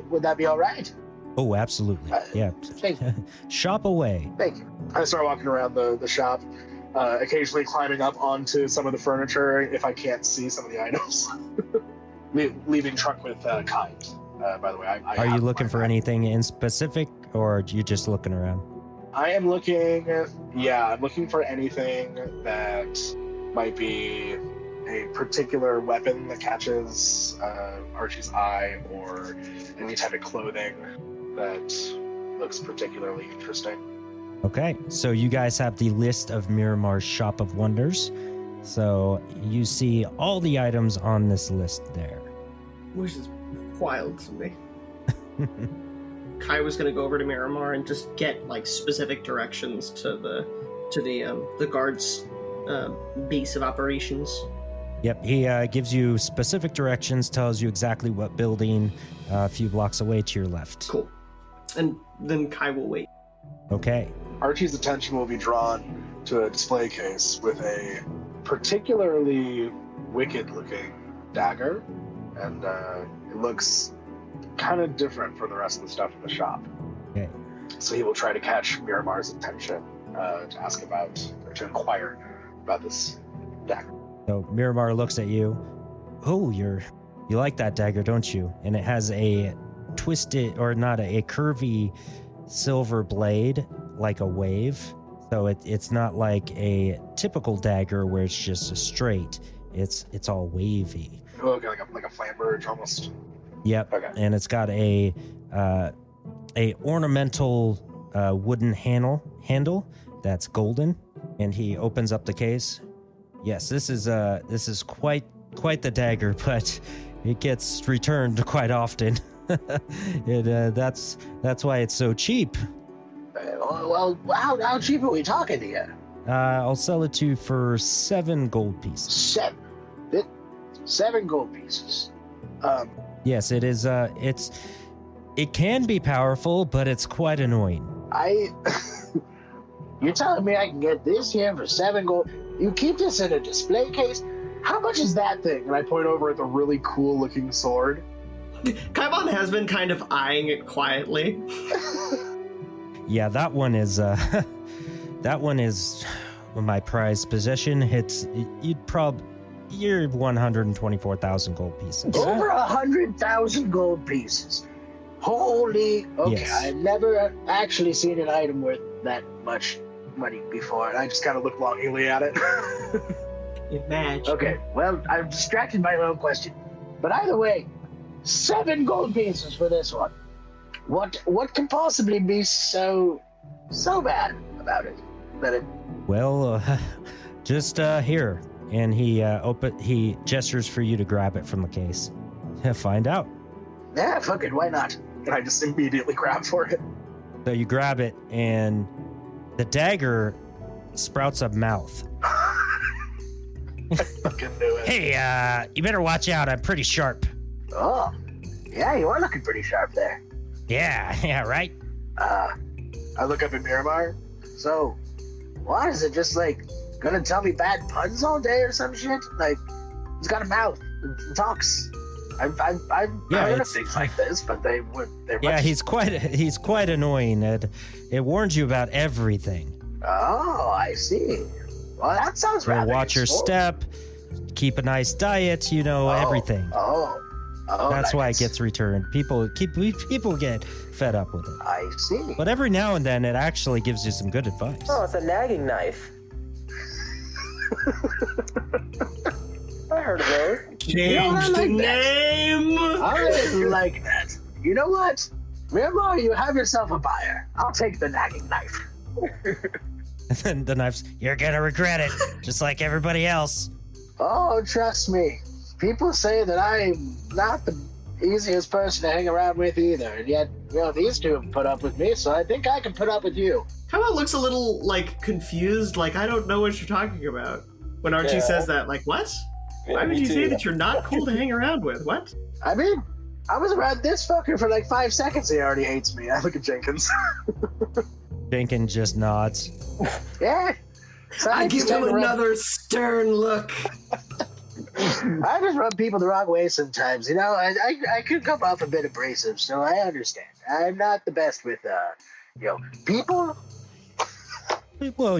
Would that be all right? Oh, absolutely. Yeah. Thank you. Shop away. Thank you. I start walking around the shop, occasionally climbing up onto some of the furniture if I can't see some of the items. Leaving Trunk with Kind. By the way, Are you looking for anything in specific, or are you just looking around? I am looking. Yeah, I'm looking for anything that might be a particular weapon that catches Archie's eye, or any type of clothing that looks particularly interesting. Okay, so you guys have the list of Miramars Shop of Wonders. So you see all the items on this list there. Which is wild to me. Kai was gonna go over to Miramar and just get like specific directions to the guards' base of operations. Yep, he gives you specific directions, tells you exactly what building a few blocks away to your left. Cool. And then Kai will wait. Okay. Archie's attention will be drawn to a display case with a particularly wicked-looking dagger, and it looks kind of different from the rest of the stuff in the shop. Okay. So he will try to catch Miramar's attention to ask about, or to inquire about this dagger. So Miramar looks at you. Oh, you like that dagger, don't you? And it has a twisted, or not a curvy silver blade, like a wave. So it's not like a typical dagger where it's just a straight. It's all wavy. Oh, okay, like a flamberge almost. Yep. Okay. And it's got a ornamental wooden handle that's golden. And he opens up the case. Yes, this is quite the dagger, but it gets returned quite often. That's why it's so cheap. Well, how cheap are we talking here? I'll sell it to you for 7 gold pieces. 7 gold pieces. Yes, it is. It can be powerful, but it's quite annoying. You're telling me I can get this here for 7 gold? You keep this in a display case? How much is that thing? And I point over at the really cool-looking sword. Kaibon has been kind of eyeing it quietly. Yeah, that one is my prized possession. You're 124,000 gold pieces. Over 100,000 gold pieces. Holy. Okay, Yes. I've never actually seen an item worth that much money before. And I just kind of look longingly at it. Imagine. Okay, well, I'm distracted by my own question. But either way, 7 gold pieces for this one. What can possibly be so bad about it? Well, just here, and he gestures for you to grab it from the case. Find out. Yeah, fuck it, why not? And I just immediately grab for it. So you grab it, and the dagger sprouts a mouth. I fucking knew it. Hey, you better watch out. I'm pretty sharp. Oh, yeah, you are looking pretty sharp there. Yeah, right? I look up at Miramar. So, what is it, just like gonna tell me bad puns all day or some shit? Like, he's got a mouth, it talks. I've heard of things like this, but they're Yeah, much... he's quite annoying. It warns you about everything. Oh, I see. Well, that sounds So rather watch your useful. step, keep a nice diet, everything. Oh, That's why it nice. gets returned. People get fed up with it. I see. But every now and then, it actually gives you some good advice. Oh, it's a nagging knife. I heard of those. Change the name! I really like that. You know what? Miramar, you have yourself a buyer. I'll take the nagging knife. And then the knife's, you're gonna regret it, just like everybody else. Oh, trust me. People say that I'm not the easiest person to hang around with either, and yet, these two have put up with me, so I think I can put up with you. Kaibon looks a little, confused, I don't know what you're talking about. When Archie says that, what? Why would you say that you're not cool to hang around with? What? I mean, I was around this fucker for 5 seconds. He already hates me. I look at Jenkins. Jenkins just nods. Yeah. So I give him another stern look. I just rub people the wrong way sometimes. I could come off a bit abrasive, so I understand. I'm not the best with, people. Well,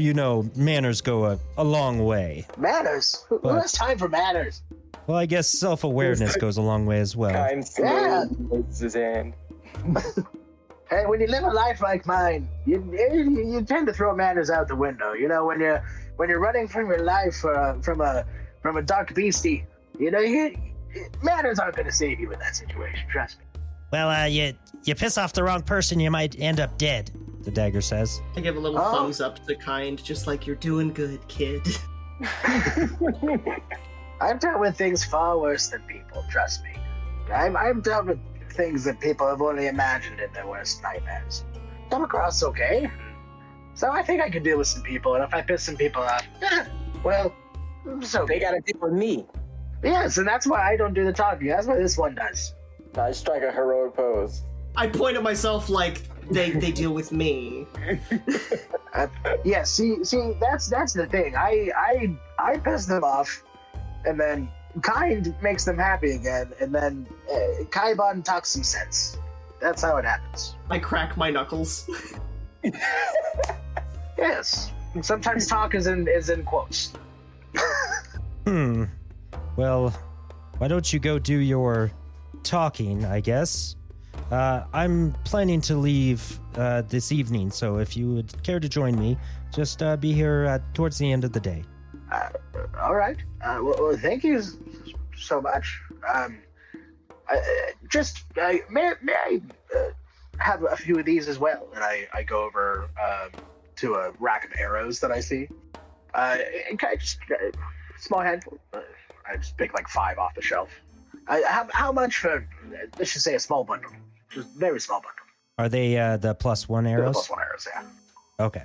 manners go a long way. Manners? Who has time for manners? Well, I guess self-awareness goes a long way as well. Kind Yeah. smooth moves his hand. Hey, when you live a life like mine, you tend to throw manners out the window. When you're running from your life from a dark beastie, manners aren't going to save you in that situation. Trust me. Well, you piss off the wrong person, you might end up dead, the dagger says. I give a little Oh. thumbs up to Kind, just like you're doing good, kid. I've dealt with things far worse than people. Trust me. I've dealt with things that people have only imagined in their worst nightmares. Come across okay. So I think I can deal with some people, and if I piss some people off, well, so They gotta deal with me. Yes, and that's why I don't do the talking. That's why this one does. I strike a heroic pose. I point at myself like they deal with me. Yeah, see, that's the thing. I piss them off, and then Kind makes them happy again, and then Kaibon talks some sense. That's how it happens. I crack my knuckles. Yes, and sometimes talk is in quotes. Well, why don't you go do your talking, I guess? I'm planning to leave this evening, so if you would care to join me, just be here towards the end of the day. All right. Well, thank you so much. May I have a few of these as well? And I go over to a rack of arrows that I see. Can I just small handful? I just pick like 5 off the shelf. How much for? Let's just say a small bundle, just very small bundle. Are they the +1 arrows? The +1 arrows, yeah. Okay.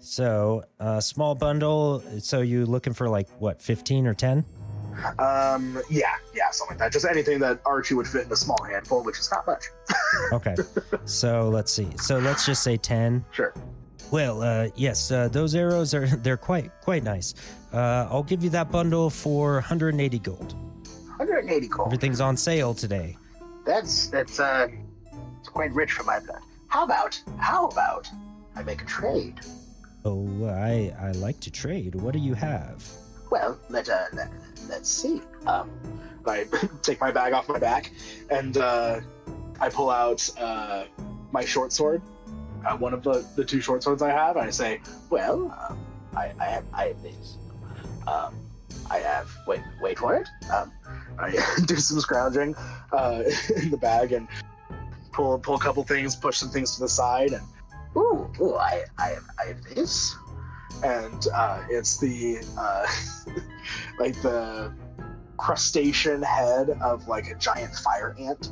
So, small bundle. So you looking for like what, 15 or 10? Yeah, something like that. Just anything that Archie would fit in a small handful, which is not much. Okay. So let's see. So let's just say 10. Sure. Well, yes, those arrows they're quite nice. I'll give you that bundle for 180 gold. 180 gold. Everything's on sale today. That's it's quite rich for my blood. How about I make a trade? Oh, I like to trade. What do you have? Well, let's see. I take my bag off my back, and I pull out my short sword, one of the 2 short swords I have, and I say, Well, I have these. I have. Wait for it. I do some scrounging in the bag and pull a couple things, push some things to the side, and I have this. and it's the like the crustacean head of like a giant fire ant,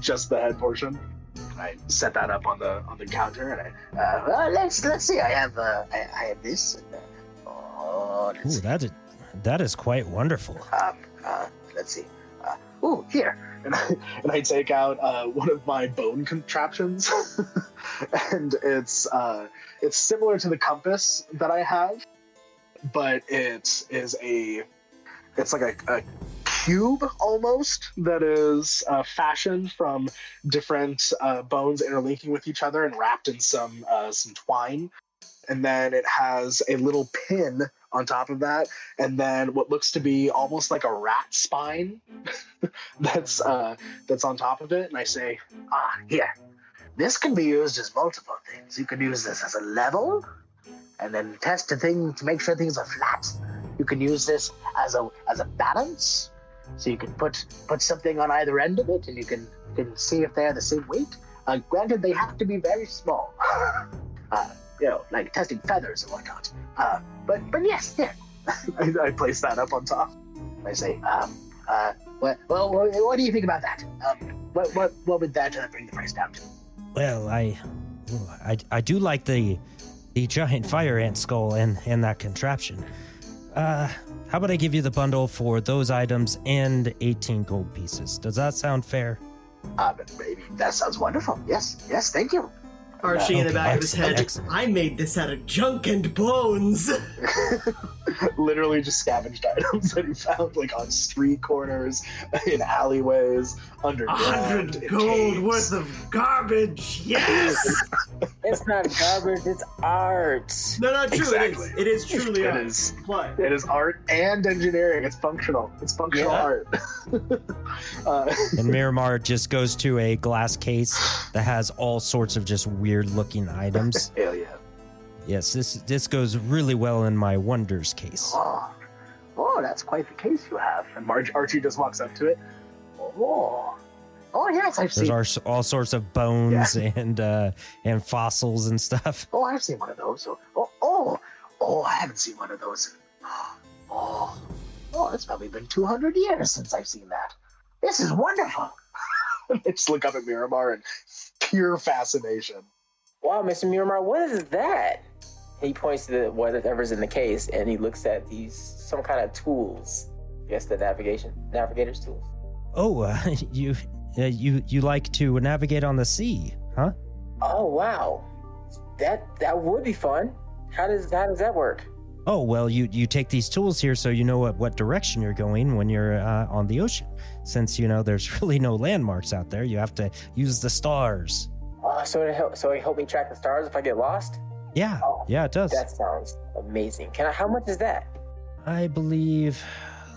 just the head portion. I set that up on the counter, and Well, let's see. I have this. Ooh, that is quite wonderful. Let's see. Here. and I take out one of my bone contraptions, and it's similar to the compass that I have, but it's like a cube almost that is fashioned from different bones interlinking with each other and wrapped in some twine. And then it has a little pin on top of that, and then what looks to be almost like a rat spine that's on top of it. And I say, here. This can be used as multiple things. You can use this as a level, and then test a thing to make sure things are flat. You can use this as a balance, so you can put something on either end of it, and you can see if they're the same weight. Granted, they have to be very small. Like testing feathers and whatnot. But yes, here. I place that up on top. I say, what do you think about that? What would that bring the price down to? Well, I do like the giant fire ant skull and that contraption. How about I give you the bundle for those items and 18 gold pieces? Does that sound fair? Maybe that sounds wonderful. Yes, thank you. Archie in the back of his head. Excellent. I made this out of junk and bones. Literally just scavenged items that he found like on street corners, in alleyways, underground. 100 gold worth of garbage. Yes. It's not garbage, it's art. No, not true. Exactly. It is truly It art. is. What? It is art and engineering. It's functional. It's functional art. And Miramar just goes to a glass case that has all sorts of just weird looking items. Hell yeah. Yes, this goes really well in my Wonders case. Oh, that's quite the case you have. And Archie just walks up to it. Oh yes, I've seen. There's all sorts of bones and fossils and stuff. Oh, I've seen one of those. Oh, I haven't seen one of those. Oh, it's probably been 200 years since I've seen that. This is wonderful. I just look up at Miramar in pure fascination. Wow, Mr. Miramar, what is that? He points to whatever's in the case, and he looks at some kind of tools. I guess the navigator's tools. Oh, you like to navigate on the sea, huh? Oh wow, that would be fun. How does that work? Oh, well, you take these tools here so you know what direction you're going when you're on the ocean. Since, there's really no landmarks out there, you have to use the stars. So it help me track the stars if I get lost? Yeah, yeah, it does. That sounds amazing. How much is that? I believe,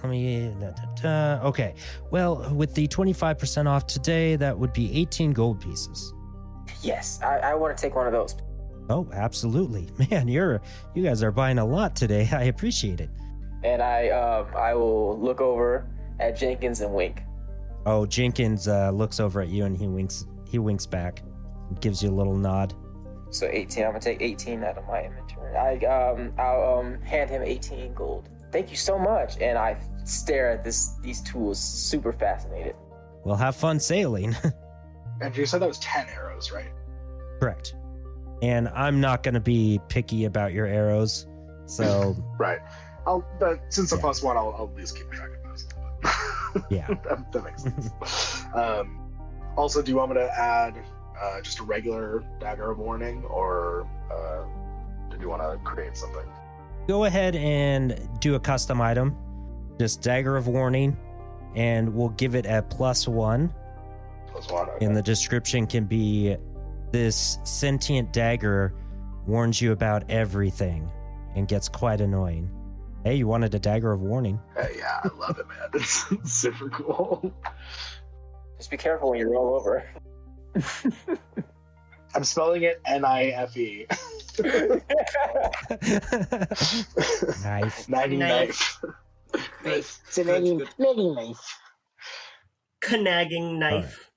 okay. Well, with the 25% off today, that would be 18 gold pieces. Yes, I want to take one of those. Oh, absolutely. Man, you guys are buying a lot today. I appreciate it. And I will look over at Jenkins and wink. Oh, Jenkins looks over at you and he winks back and gives you a little nod. So 18, I'm gonna take 18 out of my inventory. I'll hand him 18 gold. Thank you so much. And I stare at these tools, super fascinated. Well, have fun sailing. And you said that was 10 arrows, right? Correct. And I'm not going to be picky about your arrows, so... Right. Since I'm +1, I'll at least keep track of those. Yeah. that makes sense. Also, do you want me to add just a regular dagger of warning, or did you want to create something? Go ahead and do a custom item, just dagger of warning, and we'll give it a +1. +1, okay. And the description can be, this sentient dagger warns you about everything and gets quite annoying. Hey, you wanted a dagger of warning. Yeah, I love it, man. It's super cool. Just be careful when you roll over. I'm spelling it Nife. Nice. Nagging knife. Nice. It's a nagging knife. Nagging knife.